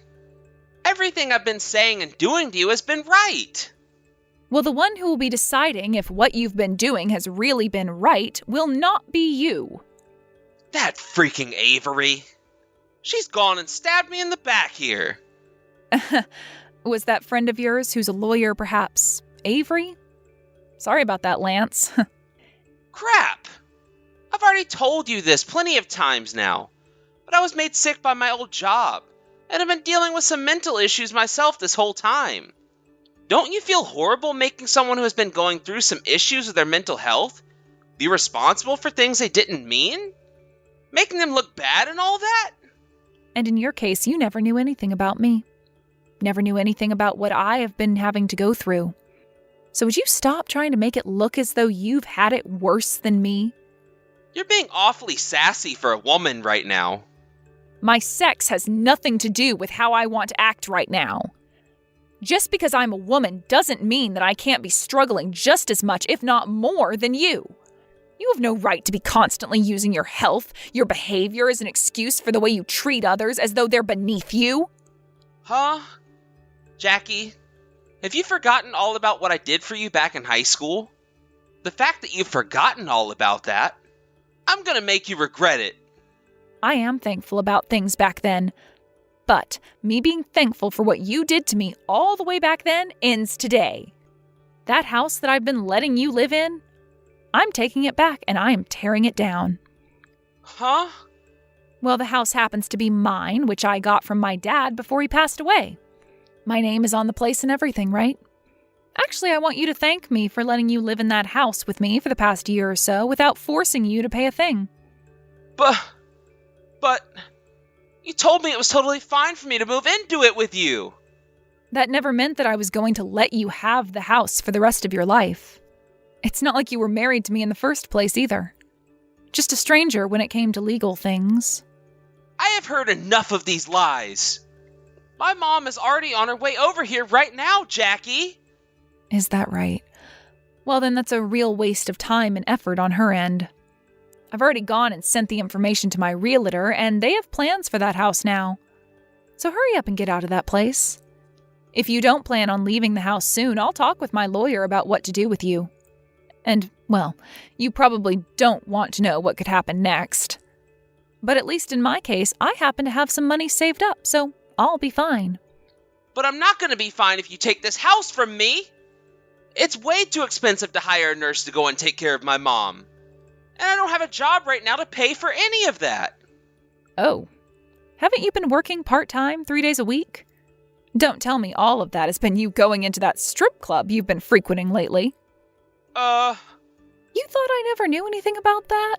Everything I've been saying and doing to you has been right. Well, the one who will be deciding if what you've been doing has really been right will not be you. That freaking Avery. She's gone and stabbed me in the back here. Was that friend of yours who's a lawyer perhaps Avery? Sorry about that, Lance. Crap! I've already told you this plenty of times now, but I was made sick by my old job, and I've been dealing with some mental issues myself this whole time. Don't you feel horrible making someone who has been going through some issues with their mental health be responsible for things they didn't mean? Making them look bad and all that? And in your case, you never knew anything about me. Never knew anything about what I have been having to go through. So would you stop trying to make it look as though you've had it worse than me? You're being awfully sassy for a woman right now. My sex has nothing to do with how I want to act right now. Just because I'm a woman doesn't mean that I can't be struggling just as much, if not more, than you. You have no right to be constantly using your health, your behavior as an excuse for the way you treat others as though they're beneath you. Huh? Jackie, have you forgotten all about what I did for you back in high school? The fact that you've forgotten all about that, I'm gonna make you regret it. I am thankful about things back then. But me being thankful for what you did to me all the way back then ends today. That house that I've been letting you live in, I'm taking it back and I am tearing it down. Huh? Well, the house happens to be mine, which I got from my dad before he passed away. My name is on the place and everything, right? Actually, I want you to thank me for letting you live in that house with me for the past year or so without forcing you to pay a thing. But, you told me it was totally fine for me to move into it with you. That never meant that I was going to let you have the house for the rest of your life. It's not like you were married to me in the first place either. Just a stranger when it came to legal things. I have heard enough of these lies. My mom is already on her way over here right now, Jackie. Is that right? Well, then that's a real waste of time and effort on her end. I've already gone and sent the information to my realtor, and they have plans for that house now. So hurry up and get out of that place. If you don't plan on leaving the house soon, I'll talk with my lawyer about what to do with you. And, well, you probably don't want to know what could happen next. But at least in my case, I happen to have some money saved up, so I'll be fine. But I'm not going to be fine if you take this house from me. It's way too expensive to hire a nurse to go and take care of my mom. And I don't have a job right now to pay for any of that. Oh, haven't you been working part-time 3 days a week? Don't tell me all of that has been you going into that strip club you've been frequenting lately. You thought I never knew anything about that?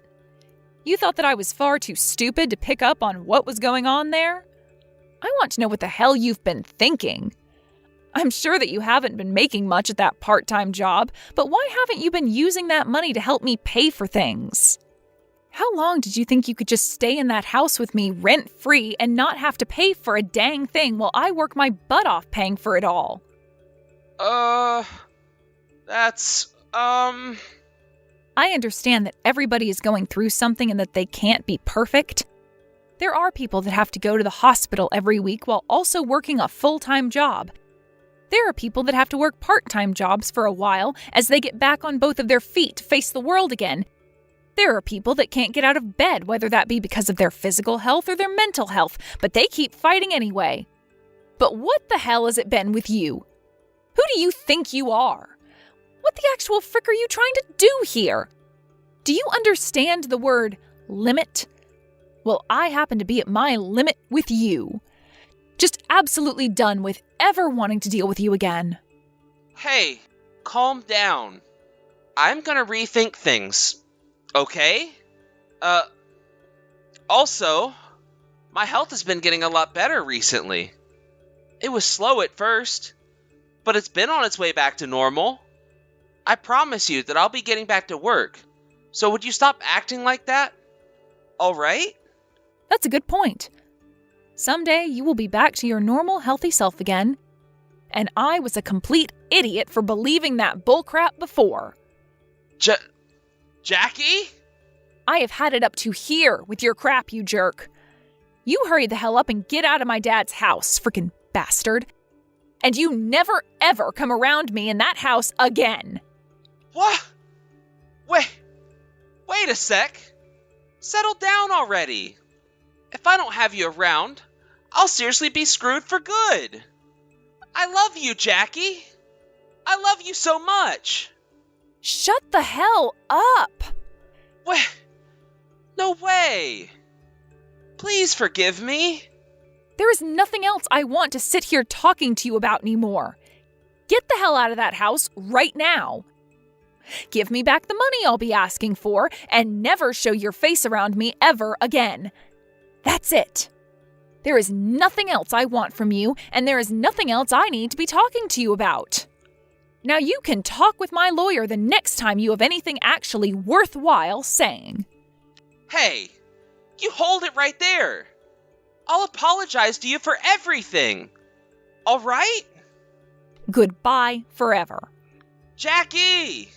You thought that I was far too stupid to pick up on what was going on there? I want to know what the hell you've been thinking. I'm sure that you haven't been making much at that part-time job, but why haven't you been using that money to help me pay for things? How long did you think you could just stay in that house with me rent-free and not have to pay for a dang thing while I work my butt off paying for it all? I understand that everybody is going through something and that they can't be perfect. There are people that have to go to the hospital every week while also working a full-time job. There are people that have to work part-time jobs for a while as they get back on both of their feet to face the world again. There are people that can't get out of bed, whether that be because of their physical health or their mental health, but they keep fighting anyway. But what the hell has it been with you? Who do you think you are? What the actual frick are you trying to do here? Do you understand the word limit? Well, I happen to be at my limit with you. Just absolutely done with ever wanting to deal with you again. Hey, calm down. I'm gonna rethink things, okay? Also, my health has been getting a lot better recently. It was slow at first, but it's been on its way back to normal. I promise you that I'll be getting back to work. So would you stop acting like that? All right? That's a good point. Someday you will be back to your normal, healthy self again. And I was a complete idiot for believing that bullcrap before. Jackie? I have had it up to here with your crap, you jerk. You hurry the hell up and get out of my dad's house, frickin' bastard. And you never ever come around me in that house again. What? Wait a sec. Settle down already. If I don't have you around, I'll seriously be screwed for good. I love you, Jackie. I love you so much. Shut the hell up. What? No way! Please forgive me. There is nothing else I want to sit here talking to you about anymore. Get the hell out of that house right now. Give me back the money I'll be asking for, and never show your face around me ever again. That's it. There is nothing else I want from you, and there is nothing else I need to be talking to you about. Now you can talk with my lawyer the next time you have anything actually worthwhile saying. Hey, you hold it right there. I'll apologize to you for everything. All right? Goodbye forever. Jackie!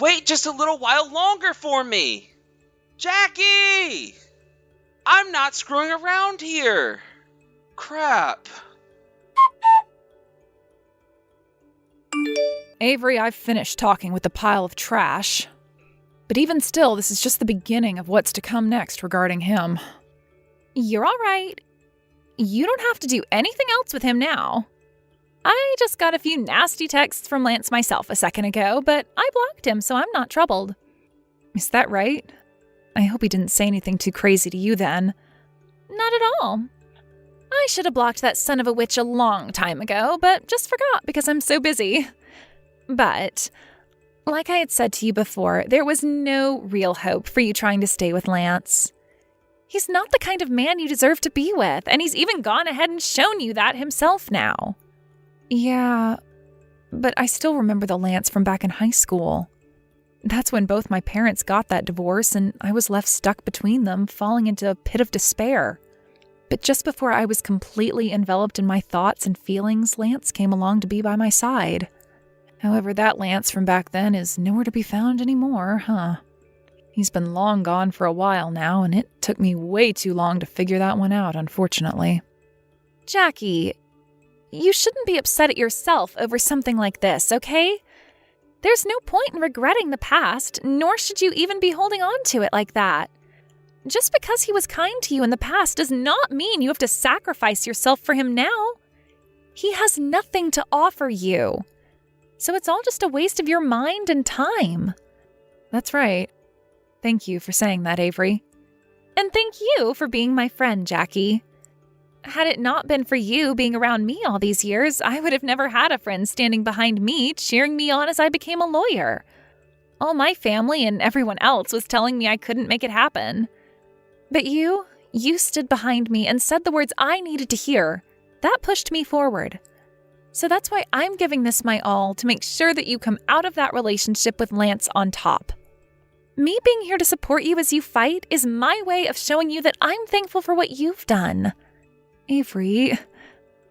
Wait just a little while longer for me. Jackie! I'm not screwing around here. Crap. Avery, I've finished talking with the pile of trash. But even still, this is just the beginning of what's to come next regarding him. You're all right. You don't have to do anything else with him now. I just got a few nasty texts from Lance myself a second ago, but I blocked him, so I'm not troubled. Is that right? I hope he didn't say anything too crazy to you then. Not at all. I should have blocked that son of a witch a long time ago, but just forgot because I'm so busy. But, like I had said to you before, there was no real hope for you trying to stay with Lance. He's not the kind of man you deserve to be with, and he's even gone ahead and shown you that himself now. Yeah, but I still remember the Lance from back in high school. That's when both my parents got that divorce, and I was left stuck between them, falling into a pit of despair. But just before I was completely enveloped in my thoughts and feelings, Lance came along to be by my side. However, that Lance from back then is nowhere to be found anymore, huh? He's been long gone for a while now, and it took me way too long to figure that one out, unfortunately. Jackie, you shouldn't be upset at yourself over something like this, okay? There's no point in regretting the past, nor should you even be holding on to it like that. Just because he was kind to you in the past does not mean you have to sacrifice yourself for him now. He has nothing to offer you. So it's all just a waste of your mind and time. That's right. Thank you for saying that, Avery. And thank you for being my friend, Jackie. Had it not been for you being around me all these years, I would have never had a friend standing behind me, cheering me on as I became a lawyer. All my family and everyone else was telling me I couldn't make it happen. But you stood behind me and said the words I needed to hear. That pushed me forward. So that's why I'm giving this my all to make sure that you come out of that relationship with Lance on top. Me being here to support you as you fight is my way of showing you that I'm thankful for what you've done. Avery,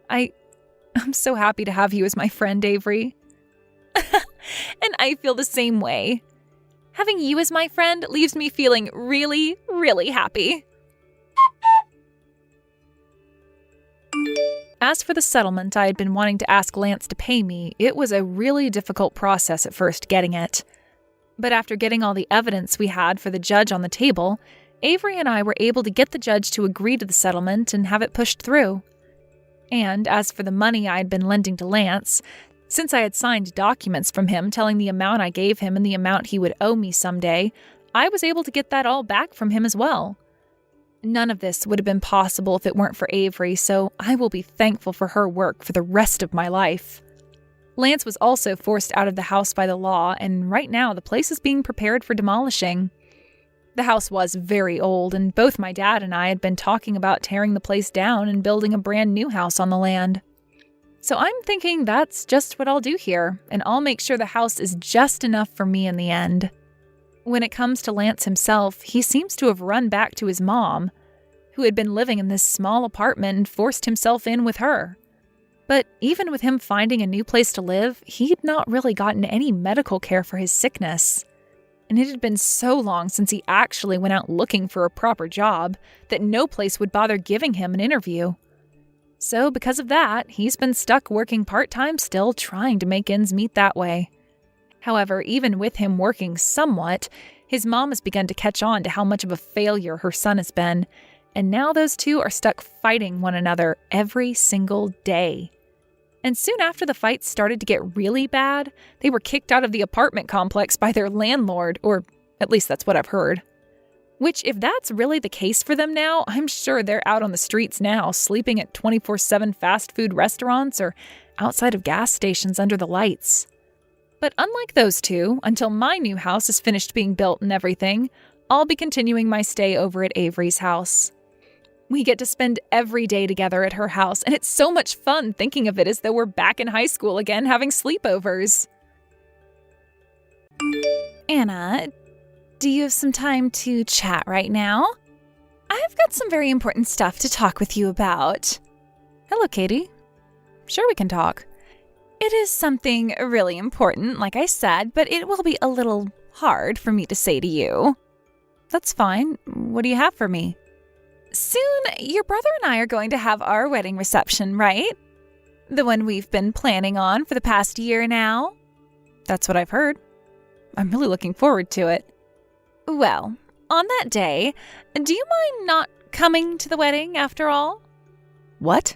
I'm so happy to have you as my friend, Avery. And I feel the same way. Having you as my friend leaves me feeling really, really happy. As for the settlement I had been wanting to ask Lance to pay me, it was a really difficult process at first getting it. But after getting all the evidence we had for the judge on the table, Avery and I were able to get the judge to agree to the settlement and have it pushed through. And as for the money I had been lending to Lance, since I had signed documents from him telling the amount I gave him and the amount he would owe me someday, I was able to get that all back from him as well. None of this would have been possible if it weren't for Avery, so I will be thankful for her work for the rest of my life. Lance was also forced out of the house by the law, and right now the place is being prepared for demolishing. The house was very old, and both my dad and I had been talking about tearing the place down and building a brand new house on the land. So I'm thinking that's just what I'll do here, and I'll make sure the house is just enough for me in the end. When it comes to Lance himself, he seems to have run back to his mom, who had been living in this small apartment and forced himself in with her. But even with him finding a new place to live, he'd not really gotten any medical care for his sickness. And it had been so long since he actually went out looking for a proper job that no place would bother giving him an interview. So because of that, he's been stuck working part-time still, trying to make ends meet that way. However, even with him working somewhat, his mom has begun to catch on to how much of a failure her son has been, and now those two are stuck fighting one another every single day. And soon after the fights started to get really bad, they were kicked out of the apartment complex by their landlord, or At least that's what I've heard. Which, if that's really the case for them now, I'm sure they're out on the streets now, sleeping at 24/7 fast food restaurants or outside of gas stations under the lights. But unlike those two, until my new house is finished being built and everything, I'll be continuing my stay over at Avery's house. We get to spend every day together at her house, and it's so much fun thinking of it as though we're back in high school again having sleepovers. Anna, do you have some time to chat right now? I've got some very important stuff to talk with you about. Hello, Katie. Sure, we can talk. It is something really important, like I said, but it will be a little hard for me to say to you. That's fine. What do you have for me? Soon, your brother and I are going to have our wedding reception, right? The one we've been planning on for the past year now. That's what I've heard. I'm really looking forward to it. Well, on that day, do you mind not coming to the wedding after all? What?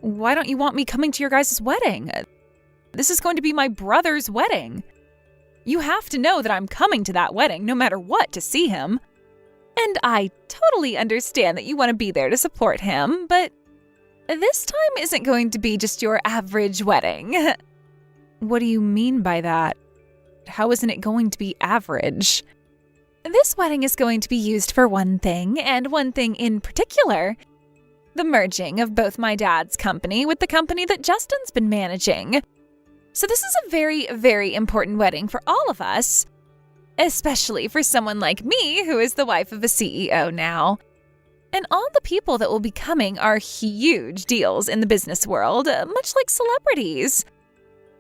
Why don't you want me coming to your guys' wedding? This is going to be my brother's wedding. You have to know that I'm coming to that wedding no matter what to see him. And I totally understand that you want to be there to support him, but this time isn't going to be just your average wedding. What do you mean by that? How isn't it going to be average? This wedding is going to be used for one thing, and one thing in particular. The merging of both my dad's company with the company that Justin's been managing. So this is a very, very important wedding for all of us. Especially for someone like me, who is the wife of a CEO now. And all the people that will be coming are huge deals in the business world, much like celebrities.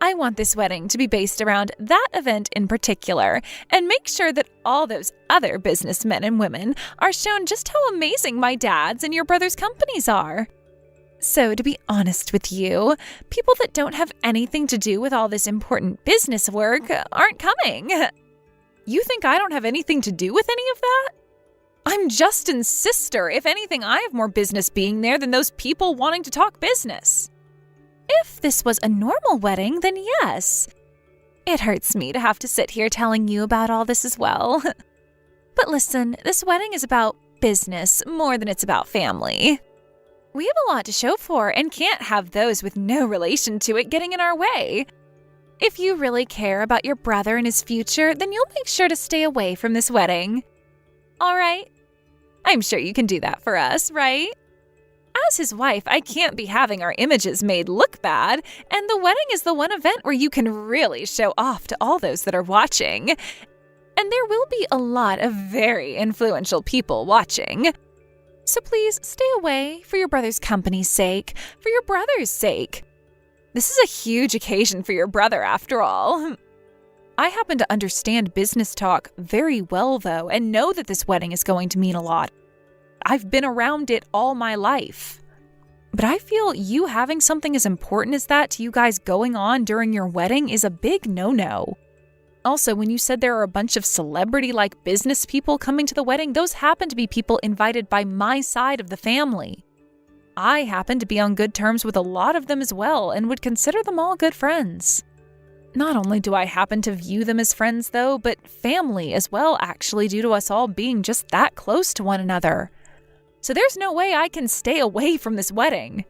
I want this wedding to be based around that event in particular, and make sure that all those other businessmen and women are shown just how amazing my dad's and your brother's companies are. So, to be honest with you, people that don't have anything to do with all this important business work aren't coming. You think I don't have anything to do with any of that? I'm Justin's sister. If anything, I have more business being there than those people wanting to talk business. If this was a normal wedding, then yes. It hurts me to have to sit here telling you about all this as well. But listen, this wedding is about business more than it's about family. We have a lot to show for and can't have those with no relation to it getting in our way. If you really care about your brother and his future, then you'll make sure to stay away from this wedding. All right? I'm sure you can do that for us, right? As his wife, I can't be having our images made look bad, and the wedding is the one event where you can really show off to all those that are watching. And there will be a lot of very influential people watching. So please stay away for your brother's company's sake, for your brother's sake. This is a huge occasion for your brother, after all. I happen to understand business talk very well, though, and know that this wedding is going to mean a lot. I've been around it all my life. But I feel you having something as important as that to you guys going on during your wedding is a big no-no. Also, when you said there are a bunch of celebrity-like business people coming to the wedding, those happen to be people invited by my side of the family. I happen to be on good terms with a lot of them as well and would consider them all good friends. Not only do I happen to view them as friends, though, but family as well, actually, due to us all being just that close to one another. So there's no way I can stay away from this wedding.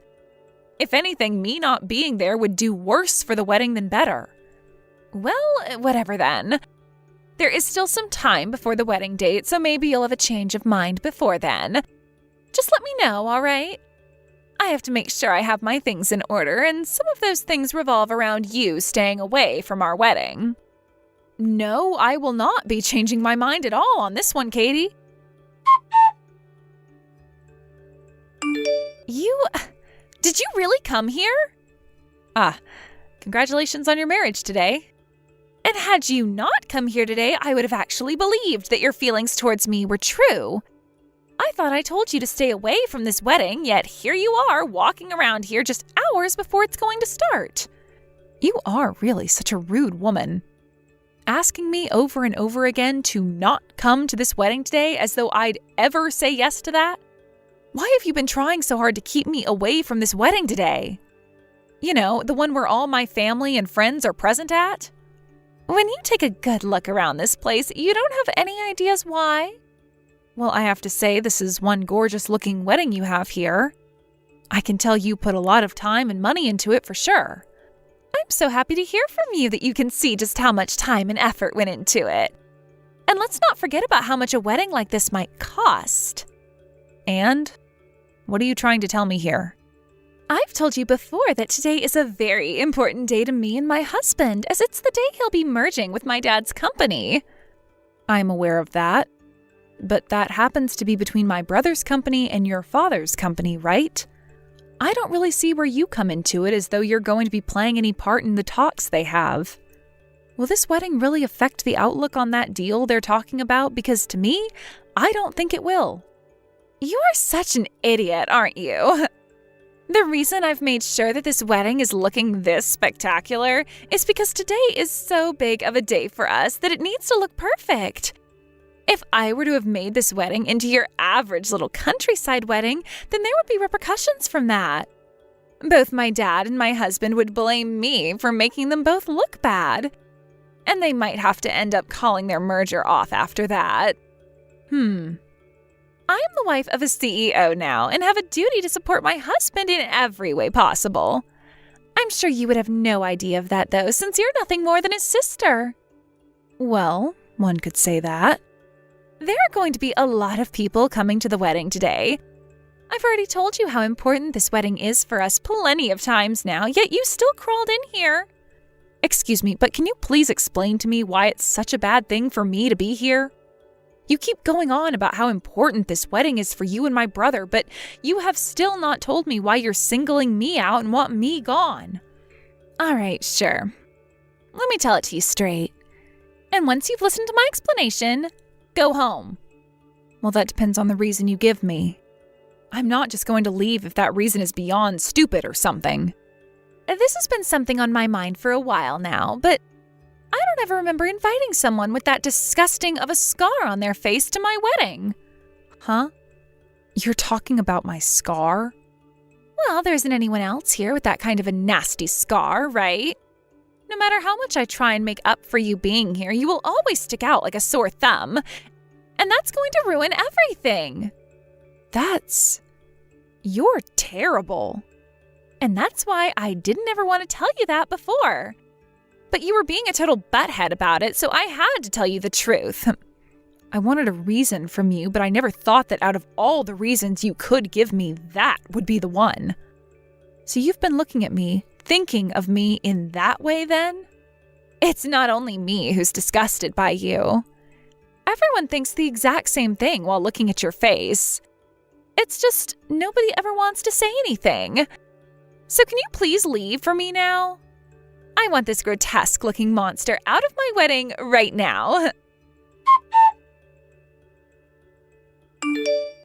If anything, me not being there would do worse for the wedding than better. Well, whatever then. There is still some time before the wedding date, so maybe you'll have a change of mind before then. Just let me know, all right? I have to make sure I have my things in order, and some of those things revolve around you staying away from our wedding. No, I will not be changing my mind at all on this one, Katie. Did you really come here? Congratulations on your marriage today. And had you not come here today, I would have actually believed that your feelings towards me were true. I thought I told you to stay away from this wedding, yet here you are walking around here just hours before it's going to start. You are really such a rude woman. Asking me over and over again to not come to this wedding today as though I'd ever say yes to that? Why have you been trying so hard to keep me away from this wedding today? You know, the one where all my family and friends are present at? When you take a good look around this place, you don't have any ideas why? Well, I have to say, this is one gorgeous-looking wedding you have here. I can tell you put a lot of time and money into it for sure. I'm so happy to hear from you that you can see just how much time and effort went into it. And let's not forget about how much a wedding like this might cost. And? What are you trying to tell me here? I've told you before that today is a very important day to me and my husband, as it's the day he'll be merging with my dad's company. I'm aware of that. But that happens to be between my brother's company and your father's company, right? I don't really see where you come into it, as though you're going to be playing any part in the talks they have. Will this wedding really affect the outlook on that deal they're talking about? Because to me, I don't think it will. You are such an idiot, aren't you? The reason I've made sure that this wedding is looking this spectacular is because today is so big of a day for us that it needs to look perfect. If I were to have made this wedding into your average little countryside wedding, then there would be repercussions from that. Both my dad and my husband would blame me for making them both look bad. And they might have to end up calling their merger off after that. I'm the wife of a CEO now and have a duty to support my husband in every way possible. I'm sure you would have no idea of that, though, since you're nothing more than his sister. Well, one could say that. There are going to be a lot of people coming to the wedding today. I've already told you how important this wedding is for us plenty of times now, yet you still crawled in here. Excuse me, but can you please explain to me why it's such a bad thing for me to be here? You keep going on about how important this wedding is for you and my brother, but you have still not told me why you're singling me out and want me gone. All right, sure. Let me tell it to you straight. And once you've listened to my explanation, go home. Well, that depends on the reason you give me. I'm not just going to leave if that reason is beyond stupid or something. This has been something on my mind for a while now, but I don't ever remember inviting someone with that disgusting of a scar on their face to my wedding. Huh? You're talking about my scar? Well, there isn't anyone else here with that kind of a nasty scar, right? No matter how much I try and make up for you being here, you will always stick out like a sore thumb. And that's going to ruin everything. You're terrible. And that's why I didn't ever want to tell you that before. But you were being a total butthead about it, so I had to tell you the truth. I wanted a reason from you, but I never thought that out of all the reasons you could give me, that would be the one. So you've been looking at me, thinking of me in that way then? It's not only me who's disgusted by you. Everyone thinks the exact same thing while looking at your face. It's just nobody ever wants to say anything. So can you please leave for me now? I want this grotesque-looking monster out of my wedding right now.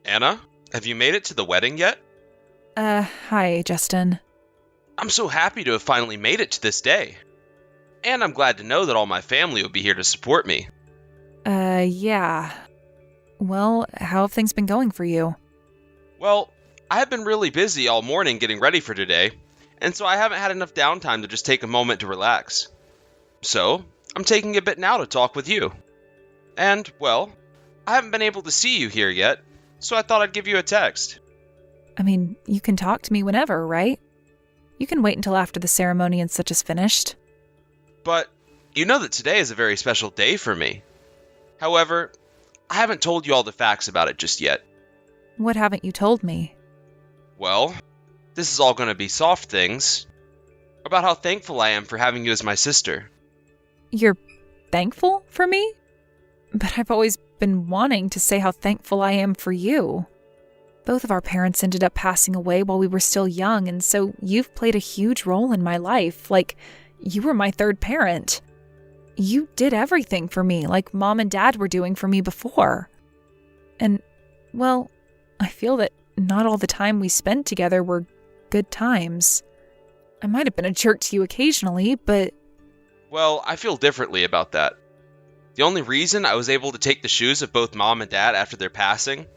Anna, have you made it to the wedding yet? Hi, Justin. I'm so happy to have finally made it to this day. And I'm glad to know that all my family will be here to support me. Yeah. Well, how have things been going for you? Well, I have been really busy all morning getting ready for today, and so I haven't had enough downtime to just take a moment to relax. So, I'm taking a bit now to talk with you. And, well, I haven't been able to see you here yet, so I thought I'd give you a text. I mean, you can talk to me whenever, right? You can wait until after the ceremony and such is finished. But, you know that today is a very special day for me. However, I haven't told you all the facts about it just yet. What haven't you told me? Well, this is all going to be soft things. About how thankful I am for having you as my sister. You're thankful for me? But I've always been wanting to say how thankful I am for you. Both of our parents ended up passing away while we were still young, and so you've played a huge role in my life, like you were my third parent. You did everything for me, like Mom and Dad were doing for me before. And, well, I feel that not all the time we spent together were good times. I might have been a jerk to you occasionally, but... Well, I feel differently about that. The only reason I was able to take the shoes of both Mom and Dad after their passing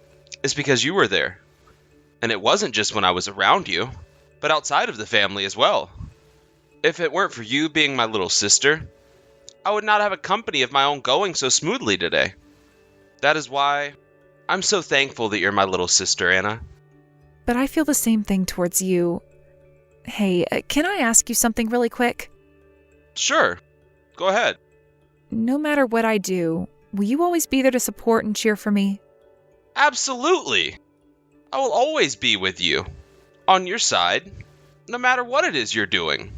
is because you were there. And it wasn't just when I was around you, but outside of the family as well. If it weren't for you being my little sister, I would not have a company of my own going so smoothly today. That is why I'm so thankful that you're my little sister, Anna. But I feel the same thing towards you. Hey, can I ask you something really quick? Sure. Go ahead. No matter what I do, will you always be there to support and cheer for me? Absolutely. I will always be with you, on your side, no matter what it is you're doing.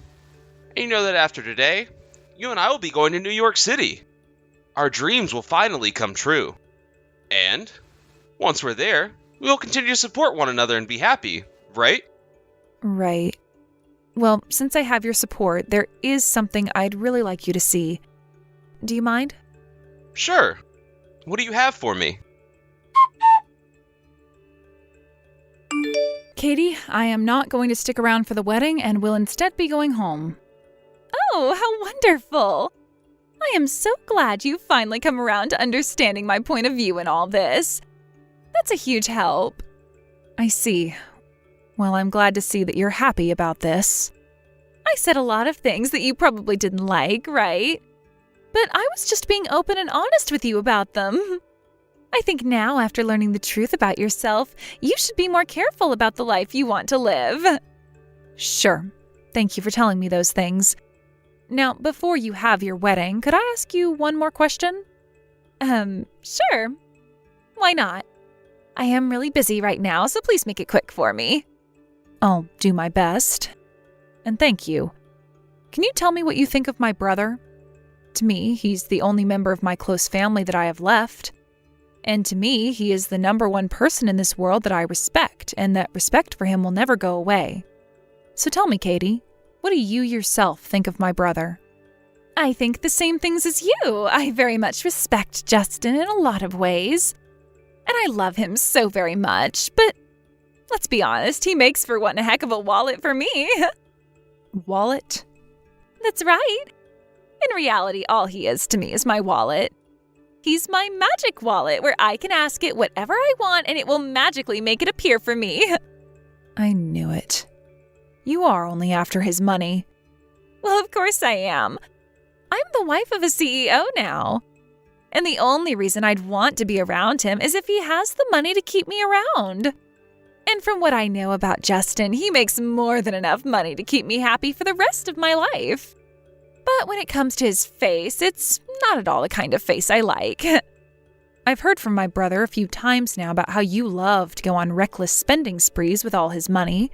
And you know that after today, you and I will be going to New York City. Our dreams will finally come true. And once we're there, we will continue to support one another and be happy, right? Right. Well, since I have your support, there is something I'd really like you to see. Do you mind? Sure. What do you have for me? Katie, I am not going to stick around for the wedding and will instead be going home. Oh, how wonderful! I am so glad you've finally come around to understanding my point of view in all this. That's a huge help. I see. Well, I'm glad to see that you're happy about this. I said a lot of things that you probably didn't like, right? But I was just being open and honest with you about them. I think now, after learning the truth about yourself, you should be more careful about the life you want to live. Sure. Thank you for telling me those things. Now, before you have your wedding, could I ask you one more question? Sure. Why not? I am really busy right now, so please make it quick for me. I'll do my best. And thank you. Can you tell me what you think of my brother? To me, he's the only member of my close family that I have left. And to me, he is the number one person in this world that I respect, and that respect for him will never go away. So tell me, Katie, what do you yourself think of my brother? I think the same things as you. I very much respect Justin in a lot of ways. And I love him so very much, but let's be honest, he makes for one heck of a wallet for me. Wallet? That's right. In reality, all he is to me is my wallet. He's my magic wallet where I can ask it whatever I want and it will magically make it appear for me. I knew it. You are only after his money. Well, of course I am. I'm the wife of a CEO now. And the only reason I'd want to be around him is if he has the money to keep me around. And from what I know about Justin, he makes more than enough money to keep me happy for the rest of my life. But when it comes to his face, it's not at all the kind of face I like. I've heard from my brother a few times now about how you love to go on reckless spending sprees with all his money.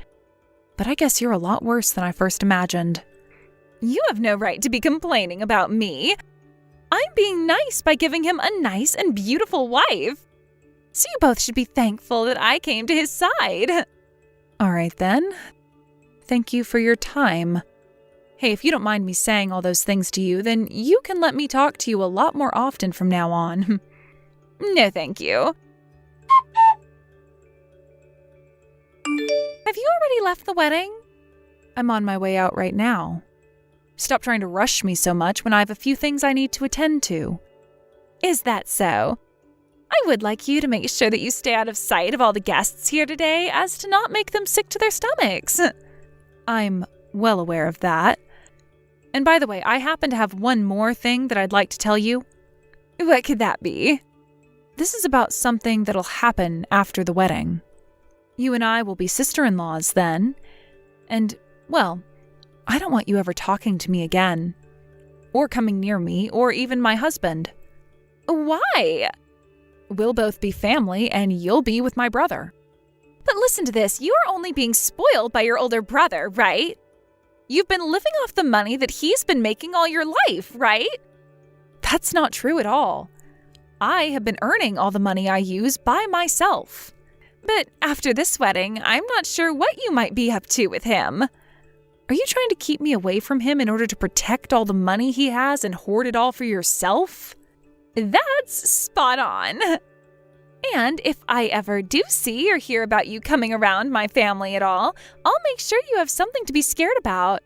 But I guess you're a lot worse than I first imagined. You have no right to be complaining about me. I'm being nice by giving him a nice and beautiful wife. So you both should be thankful that I came to his side. All right then. Thank you for your time. Hey, if you don't mind me saying all those things to you, then you can let me talk to you a lot more often from now on. No, thank you. Have you already left the wedding? I'm on my way out right now. Stop trying to rush me so much when I have a few things I need to attend to. Is that so? I would like you to make sure that you stay out of sight of all the guests here today as to not make them sick to their stomachs. I'm well aware of that. And by the way, I happen to have one more thing that I'd like to tell you. What could that be? This is about something that'll happen after the wedding. You and I will be sister-in-laws then. And, well, I don't want you ever talking to me again. Or coming near me, or even my husband. Why? We'll both be family, and you'll be with my brother. But listen to this, you are only being spoiled by your older brother, right? You've been living off the money that he's been making all your life, right? That's not true at all. I have been earning all the money I use by myself. But after this wedding, I'm not sure what you might be up to with him. Are you trying to keep me away from him in order to protect all the money he has and hoard it all for yourself? That's spot on. And if I ever do see or hear about you coming around my family at all, I'll make sure you have something to be scared about.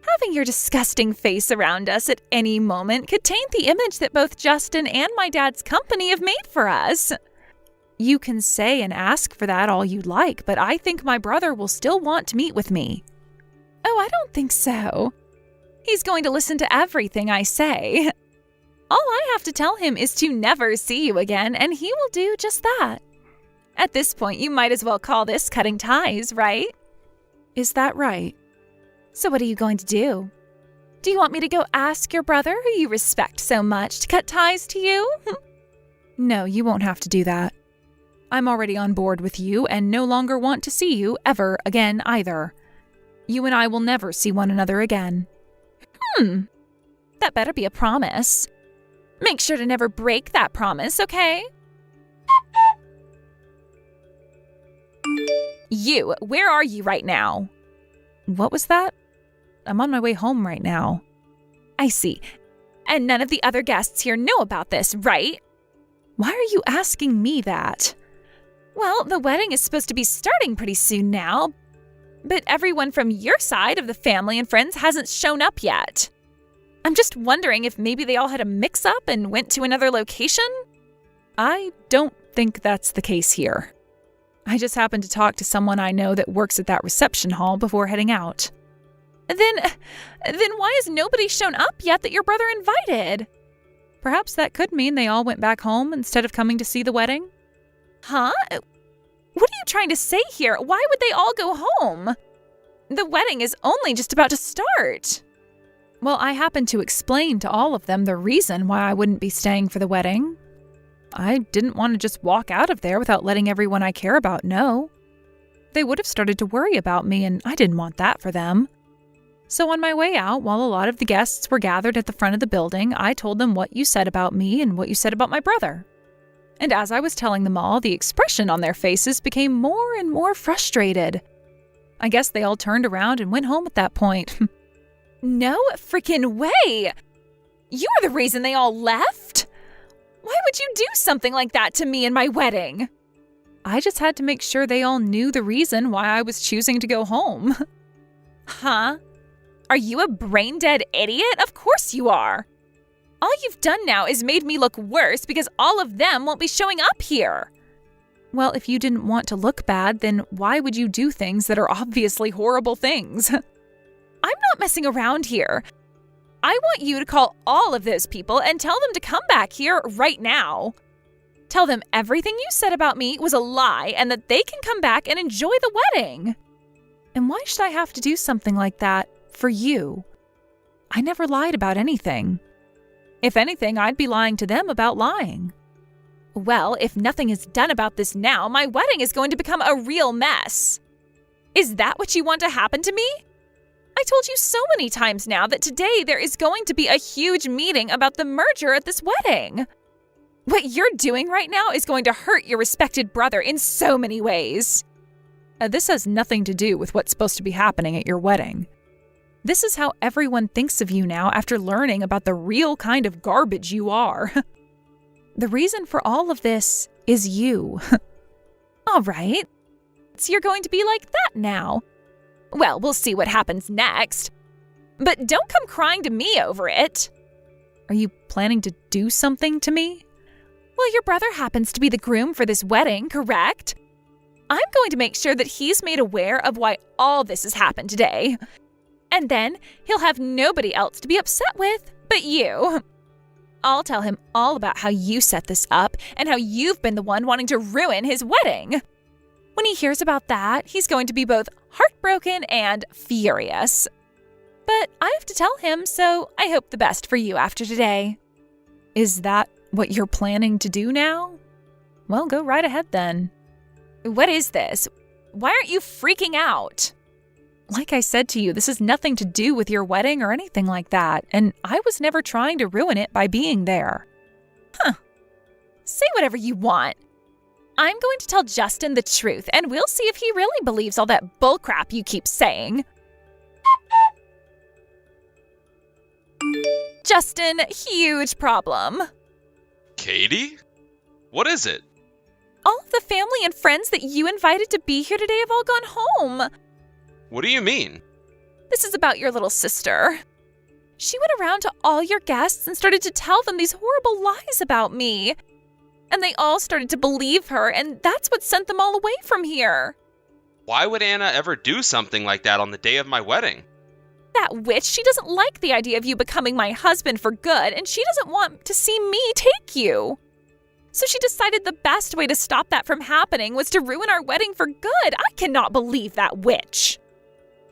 Having your disgusting face around us at any moment could taint the image that both Justin and my dad's company have made for us. You can say and ask for that all you'd like, but I think my brother will still want to meet with me. Oh, I don't think so. He's going to listen to everything I say. All I have to tell him is to never see you again, and he will do just that. At this point, you might as well call this cutting ties, right? Is that right? So what are you going to do? Do you want me to go ask your brother, who you respect so much, to cut ties to you? No, you won't have to do that. I'm already on board with you and no longer want to see you ever again either. You and I will never see one another again. That better be a promise. Make sure to never break that promise, okay? You, where are you right now? What was that? I'm on my way home right now. I see. And none of the other guests here know about this, right? Why are you asking me that? Well, the wedding is supposed to be starting pretty soon now, but everyone from your side of the family and friends hasn't shown up yet. I'm just wondering if maybe they all had a mix-up and went to another location? I don't think that's the case here. I just happened to talk to someone I know that works at that reception hall before heading out. Then why has nobody shown up yet that your brother invited? Perhaps that could mean they all went back home instead of coming to see the wedding? Huh? What are you trying to say here? Why would they all go home? The wedding is only just about to start. Well, I happened to explain to all of them the reason why I wouldn't be staying for the wedding. I didn't want to just walk out of there without letting everyone I care about know. They would have started to worry about me, and I didn't want that for them. So on my way out, while a lot of the guests were gathered at the front of the building, I told them what you said about me and what you said about my brother. And as I was telling them all, the expression on their faces became more and more frustrated. I guess they all turned around and went home at that point. No freaking way! You are the reason they all left? Why would you do something like that to me and my wedding? I just had to make sure they all knew the reason why I was choosing to go home. Huh? Are you a brain-dead idiot? Of course you are. All you've done now is made me look worse because all of them won't be showing up here. Well, if you didn't want to look bad, then why would you do things that are obviously horrible things? I'm not messing around here. I want you to call all of those people and tell them to come back here right now. Tell them everything you said about me was a lie and that they can come back and enjoy the wedding. And why should I have to do something like that for you? I never lied about anything. If anything, I'd be lying to them about lying. Well, if nothing is done about this now, my wedding is going to become a real mess. Is that what you want to happen to me? I told you so many times now that today there is going to be a huge meeting about the merger at this wedding. What you're doing right now is going to hurt your respected brother in so many ways. This has nothing to do with what's supposed to be happening at your wedding. This is how everyone thinks of you now after learning about the real kind of garbage you are. The reason for all of this is you. All right. So you're going to be like that now. Well, we'll see what happens next. But don't come crying to me over it. Are you planning to do something to me? Well, your brother happens to be the groom for this wedding, correct? I'm going to make sure that he's made aware of why all this has happened today. And then he'll have nobody else to be upset with but you. I'll tell him all about how you set this up and how you've been the one wanting to ruin his wedding. When he hears about that, he's going to be both heartbroken and furious. But I have to tell him, so I hope the best for you after today. Is that what you're planning to do now? Well, go right ahead then. What is this? Why aren't you freaking out? Like I said to you, this has nothing to do with your wedding or anything like that, and I was never trying to ruin it by being there. Say whatever you want. I'm going to tell Justin the truth, and we'll see if he really believes all that bullcrap you keep saying. Justin, huge problem. Katie? What is it? All of the family and friends that you invited to be here today have all gone home. What do you mean? This is about your little sister. She went around to all your guests and started to tell them these horrible lies about me. And they all started to believe her, and that's what sent them all away from here. Why would Anna ever do something like that on the day of my wedding? that witch, she doesn't like the idea of you becoming my husband for good, and she doesn't want to see me take you. So she decided the best way to stop that from happening was to ruin our wedding for good. I cannot believe that witch.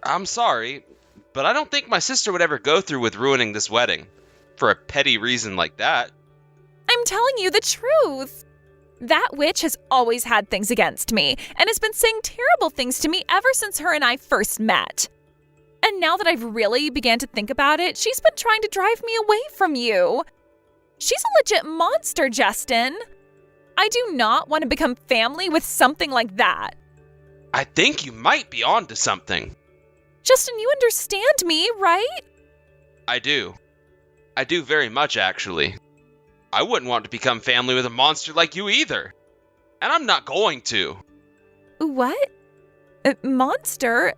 I'm sorry, but I don't think my sister would ever go through with ruining this wedding for a petty reason like that. I'm telling you the truth. That witch has always had things against me and has been saying terrible things to me ever since her and I first met. And now that I've really began to think about it, she's been trying to drive me away from you. She's a legit monster, Justin. I do not want to become family with something like that. I think you might be onto something. Justin, you understand me, right? I do. I do very much, actually. I wouldn't want to become family with a monster like you either. And I'm not going to. What? A monster?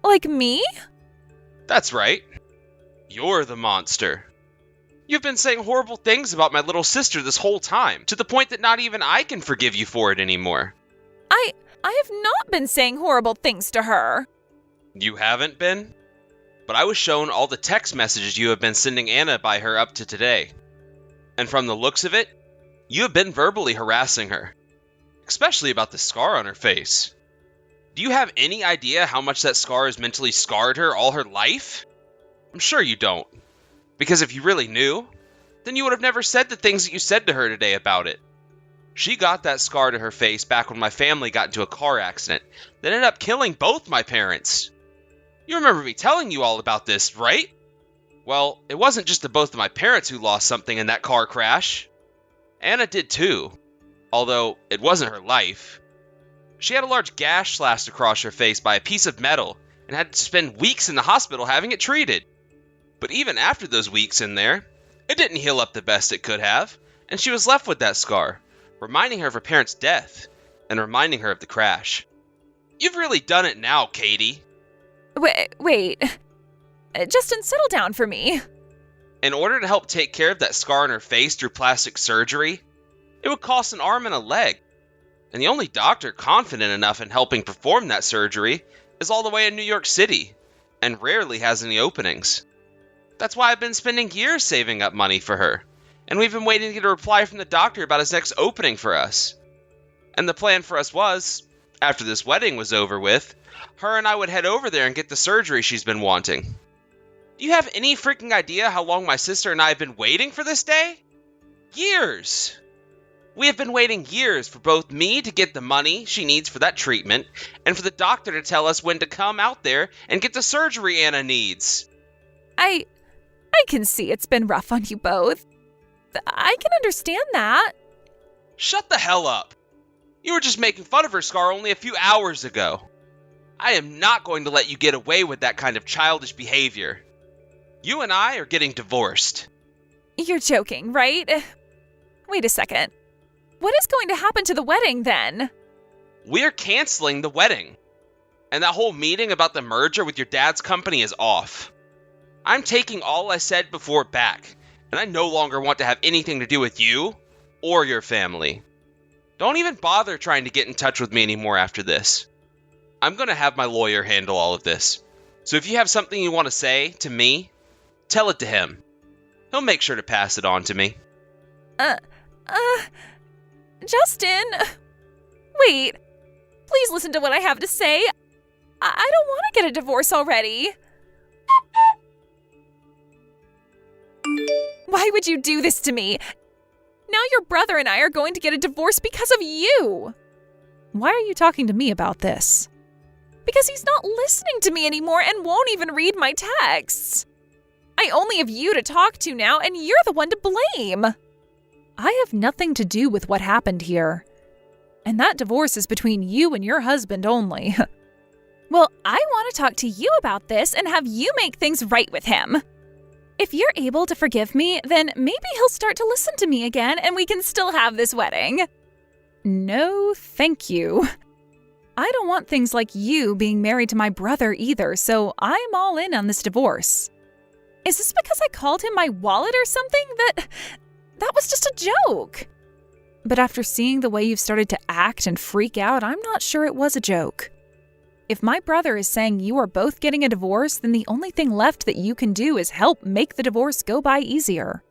Like me? That's right. You're the monster. You've been saying horrible things about my little sister this whole time, to the point that not even I can forgive you for it anymore. I have not been saying horrible things to her. You haven't been? But I was shown all the text messages you have been sending Anna by her up to today. And from the looks of it, you have been verbally harassing her. Especially about the scar on her face. Do you have any idea how much that scar has mentally scarred her all her life? I'm sure you don't. Because if you really knew, then you would have never said the things that you said to her today about it. She got that scar to her face back when my family got into a car accident that ended up killing both my parents. You remember me telling you all about this, right? Well, it wasn't just the both of my parents who lost something in that car crash. Anna did too, although it wasn't her life. She had a large gash slashed across her face by a piece of metal and had to spend weeks in the hospital having it treated. But even after those weeks in there, it didn't heal up the best it could have, and she was left with that scar, reminding her of her parents' death, and reminding her of the crash. You've really done it now, Katie. Wait. Justin, settle down for me. In order to help take care of that scar on her face through plastic surgery, it would cost an arm and a leg. And the only doctor confident enough in helping perform that surgery is all the way in New York City, and rarely has any openings. That's why I've been spending years saving up money for her, and we've been waiting to get a reply from the doctor about his next opening for us. And the plan for us was, after this wedding was over with, her and I would head over there and get the surgery she's been wanting. Do you have any freaking idea how long my sister and I have been waiting for this day? Years! We have been waiting years for both me to get the money she needs for that treatment, and for the doctor to tell us when to come out there and get the surgery Anna needs. I can see it's been rough on you both. I can understand that. Shut the hell up. You were just making fun of her scar only a few hours ago. I am not going to let you get away with that kind of childish behavior. You and I are getting divorced. You're joking, right? Wait a second. What is going to happen to the wedding then? We're canceling the wedding. And that whole meeting about the merger with your dad's company is off. I'm taking all I said before back, and I no longer want to have anything to do with you or your family. Don't even bother trying to get in touch with me anymore after this. I'm going to have my lawyer handle all of this. So if you have something you want to say to me, tell it to him. He'll make sure to pass it on to me. Justin, wait. Please listen to what I have to say. I don't want to get a divorce already. Why would you do this to me? Now your brother and I are going to get a divorce because of you. Why are you talking to me about this? Because he's not listening to me anymore and won't even read my texts. I only have you to talk to now, and you're the one to blame. I have nothing to do with what happened here. And that divorce is between you and your husband only. Well, I want to talk to you about this and have you make things right with him. If you're able to forgive me, then maybe he'll start to listen to me again and we can still have this wedding. No, thank you. I don't want things like you being married to my brother either, so I'm all in on this divorce. Is this because I called him my wallet or something? That was just a joke. But after seeing the way you've started to act and freak out, I'm not sure it was a joke. If my brother is saying you are both getting a divorce, then the only thing left that you can do is help make the divorce go by easier.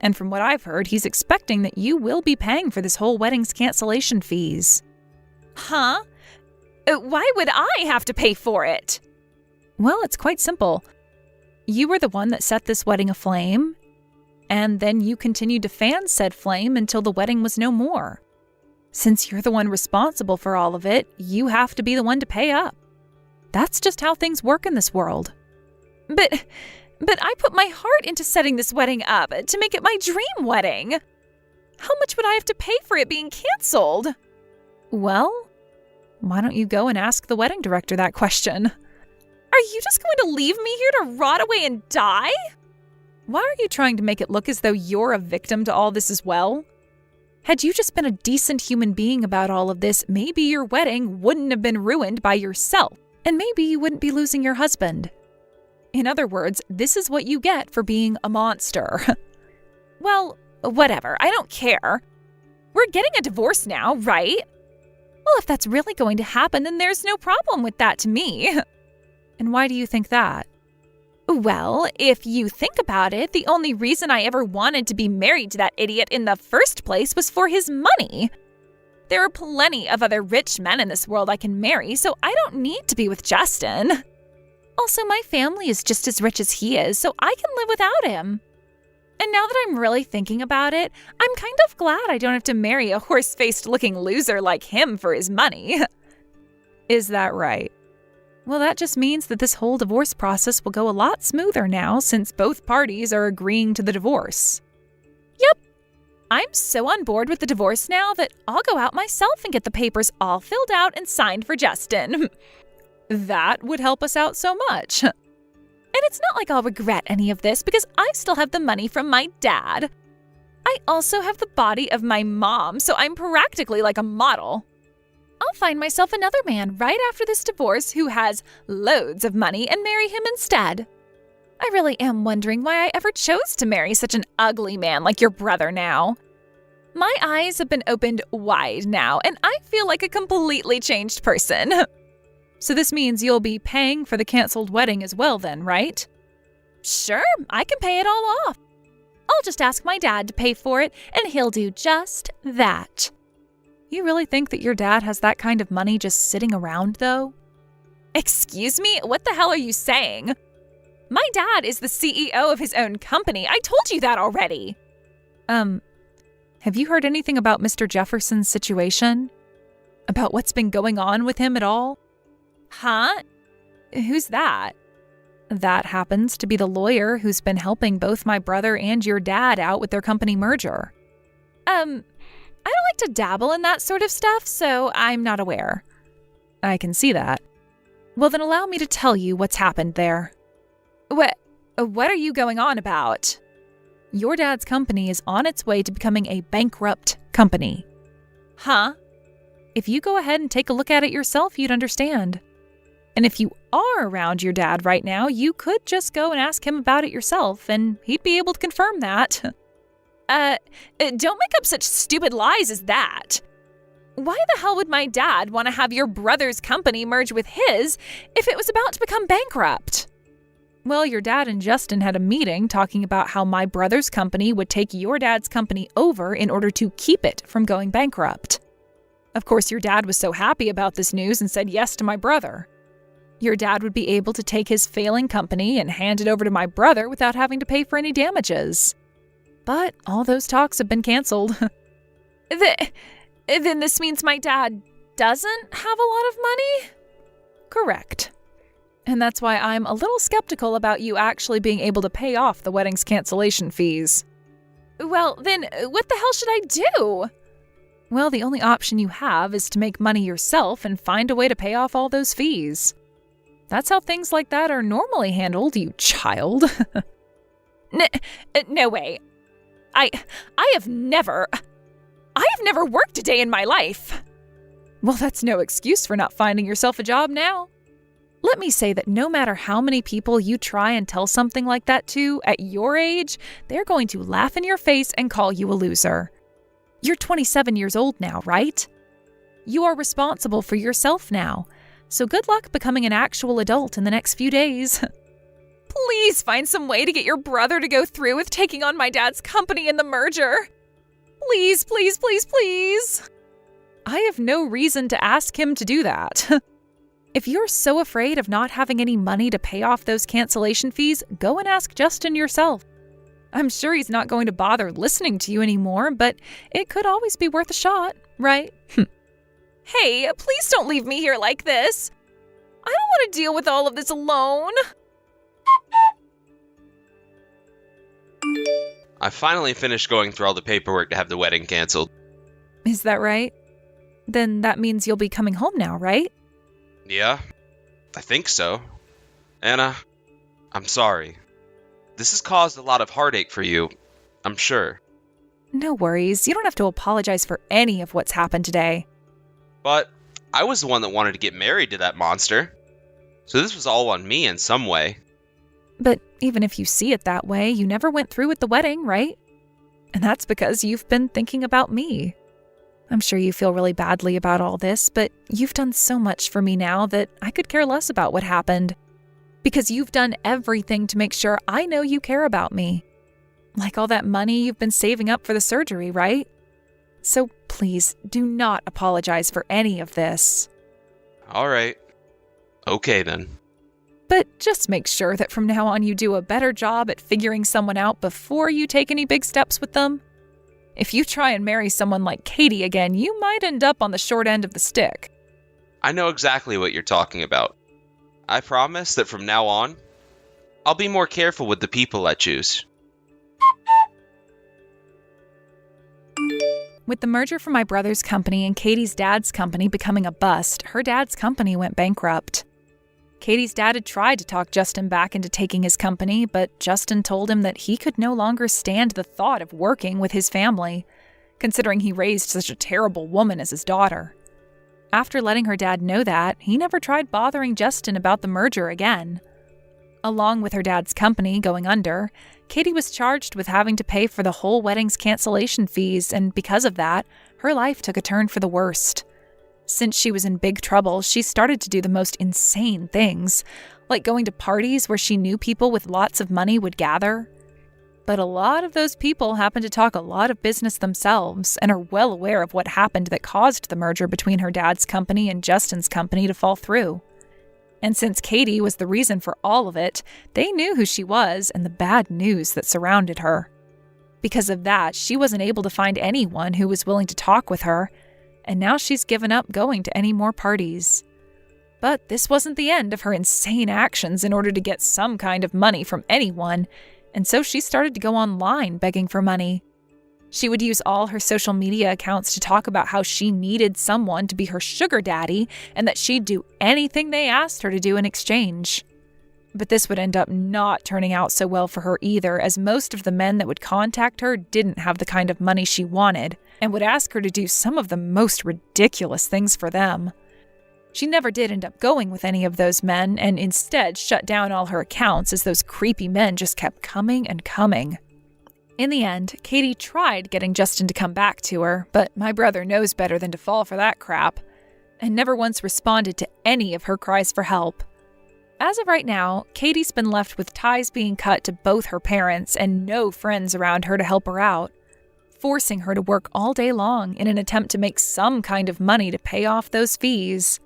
And from what I've heard, he's expecting that you will be paying for this whole wedding's cancellation fees. Huh? Why would I have to pay for it? Well, it's quite simple. You were the one that set this wedding aflame, and then you continued to fan said flame until the wedding was no more. Since you're the one responsible for all of it, you have to be the one to pay up. That's just how things work in this world. But I put my heart into setting this wedding up to make it my dream wedding. How much would I have to pay for it being canceled? Well, why don't you go and ask the wedding director that question? Are you just going to leave me here to rot away and die? Why are you trying to make it look as though you're a victim to all this as well? Had you just been a decent human being about all of this, maybe your wedding wouldn't have been ruined by yourself, and maybe you wouldn't be losing your husband. In other words, this is what you get for being a monster. Well, whatever, I don't care. We're getting a divorce now, right? Well, if that's really going to happen, then there's no problem with that to me. And why do you think that? Well, if you think about it, the only reason I ever wanted to be married to that idiot in the first place was for his money. There are plenty of other rich men in this world I can marry, so I don't need to be with Justin. Also, my family is just as rich as he is, so I can live without him. And now that I'm really thinking about it, I'm kind of glad I don't have to marry a horse-faced looking loser like him for his money. Is that right? Well, that just means that this whole divorce process will go a lot smoother now since both parties are agreeing to the divorce. Yep. I'm so on board with the divorce now that I'll go out myself and get the papers all filled out and signed for Justin. That would help us out so much. And it's not like I'll regret any of this because I still have the money from my dad. I also have the body of my mom, so I'm practically like a model. I'll find myself another man right after this divorce who has loads of money and marry him instead. I really am wondering why I ever chose to marry such an ugly man like your brother now. My eyes have been opened wide now, and I feel like a completely changed person. So this means you'll be paying for the canceled wedding as well then, right? Sure, I can pay it all off. I'll just ask my dad to pay for it, and he'll do just that. You really think that your dad has that kind of money just sitting around, though? Excuse me? What the hell are you saying? My dad is the CEO of his own company. I told you that already. Have you heard anything about Mr. Jefferson's situation? About what's been going on with him at all? Huh? Who's that? That happens to be the lawyer who's been helping both my brother and your dad out with their company merger. I don't like to dabble in that sort of stuff, so I'm not aware. I can see that. Well, then allow me to tell you what's happened there. What are you going on about? Your dad's company is on its way to becoming a bankrupt company. Huh? If you go ahead and take a look at it yourself, you'd understand. And if you are around your dad right now, you could just go and ask him about it yourself, and he'd be able to confirm that. Don't make up such stupid lies as that. Why the hell would my dad want to have your brother's company merge with his if it was about to become bankrupt? Well, your dad and Justin had a meeting talking about how my brother's company would take your dad's company over in order to keep it from going bankrupt. Of course, your dad was so happy about this news and said yes to my brother. Your dad would be able to take his failing company and hand it over to my brother without having to pay for any damages. But all those talks have been canceled. Then this means my dad doesn't have a lot of money? Correct. And that's why I'm a little skeptical about you actually being able to pay off the wedding's cancellation fees. Well, then what the hell should I do? Well, the only option you have is to make money yourself and find a way to pay off all those fees. That's how things like that are normally handled, you child. No way. I have never worked a day in my life. Well, that's no excuse for not finding yourself a job now. Let me say that no matter how many people you try and tell something like that to at your age, they're going to laugh in your face and call you a loser. You're 27 years old now, right? You are responsible for yourself now. So good luck becoming an actual adult in the next few days. Please find some way to get your brother to go through with taking on my dad's company in the merger. Please, please, please, please. I have no reason to ask him to do that. If you're so afraid of not having any money to pay off those cancellation fees, go and ask Justin yourself. I'm sure he's not going to bother listening to you anymore, but it could always be worth a shot, right? Hey, please don't leave me here like this. I don't want to deal with all of this alone. I finally finished going through all the paperwork to have the wedding canceled. Is that right? Then that means you'll be coming home now, right? Yeah, I think so. Anna, I'm sorry. This has caused a lot of heartache for you, I'm sure. No worries. You don't have to apologize for any of what's happened today. But I was the one that wanted to get married to that monster. So this was all on me in some way. But even if you see it that way, you never went through with the wedding, right? And that's because you've been thinking about me. I'm sure you feel really badly about all this, but you've done so much for me now that I could care less about what happened. Because you've done everything to make sure I know you care about me. Like all that money you've been saving up for the surgery, right? So please, do not apologize for any of this. All right. Okay then. But just make sure that from now on you do a better job at figuring someone out before you take any big steps with them. If you try and marry someone like Katie again, you might end up on the short end of the stick. I know exactly what you're talking about. I promise that from now on, I'll be more careful with the people I choose. With the merger from my brother's company and Katie's dad's company becoming a bust, her dad's company went bankrupt. Katie's dad had tried to talk Justin back into taking his company, but Justin told him that he could no longer stand the thought of working with his family, considering he raised such a terrible woman as his daughter. After letting her dad know that, he never tried bothering Justin about the merger again. Along with her dad's company going under, Katie was charged with having to pay for the whole wedding's cancellation fees, and because of that, her life took a turn for the worst. Since she was in big trouble, she started to do the most insane things, like going to parties where she knew people with lots of money would gather. But a lot of those people happen to talk a lot of business themselves and are well aware of what happened that caused the merger between her dad's company and Justin's company to fall through. And since Katie was the reason for all of it, they knew who she was and the bad news that surrounded her. Because of that, she wasn't able to find anyone who was willing to talk with her, and now she's given up going to any more parties. But this wasn't the end of her insane actions in order to get some kind of money from anyone, and so she started to go online begging for money. She would use all her social media accounts to talk about how she needed someone to be her sugar daddy and that she'd do anything they asked her to do in exchange. But this would end up not turning out so well for her either, as most of the men that would contact her didn't have the kind of money she wanted and would ask her to do some of the most ridiculous things for them. She never did end up going with any of those men and instead shut down all her accounts as those creepy men just kept coming and coming. In the end, Katie tried getting Justin to come back to her, but my brother knows better than to fall for that crap, and never once responded to any of her cries for help. As of right now, Katie's been left with ties being cut to both her parents and no friends around her to help her out, forcing her to work all day long in an attempt to make some kind of money to pay off those fees.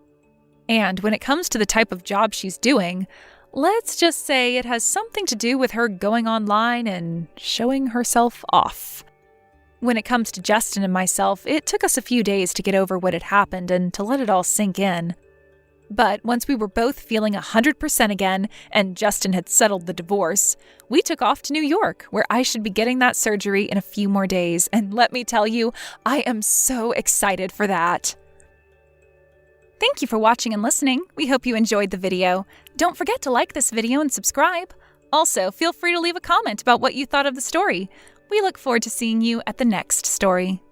And when it comes to the type of job she's doing, let's just say it has something to do with her going online and showing herself off. When it comes to Justin and myself, it took us a few days to get over what had happened and to let it all sink in. But once we were both feeling 100% again and Justin had settled the divorce, we took off to New York, where I should be getting that surgery in a few more days. And let me tell you, I am so excited for that. Thank you for watching and listening. We hope you enjoyed the video. Don't forget to like this video and subscribe. Also, feel free to leave a comment about what you thought of the story. We look forward to seeing you at the next story.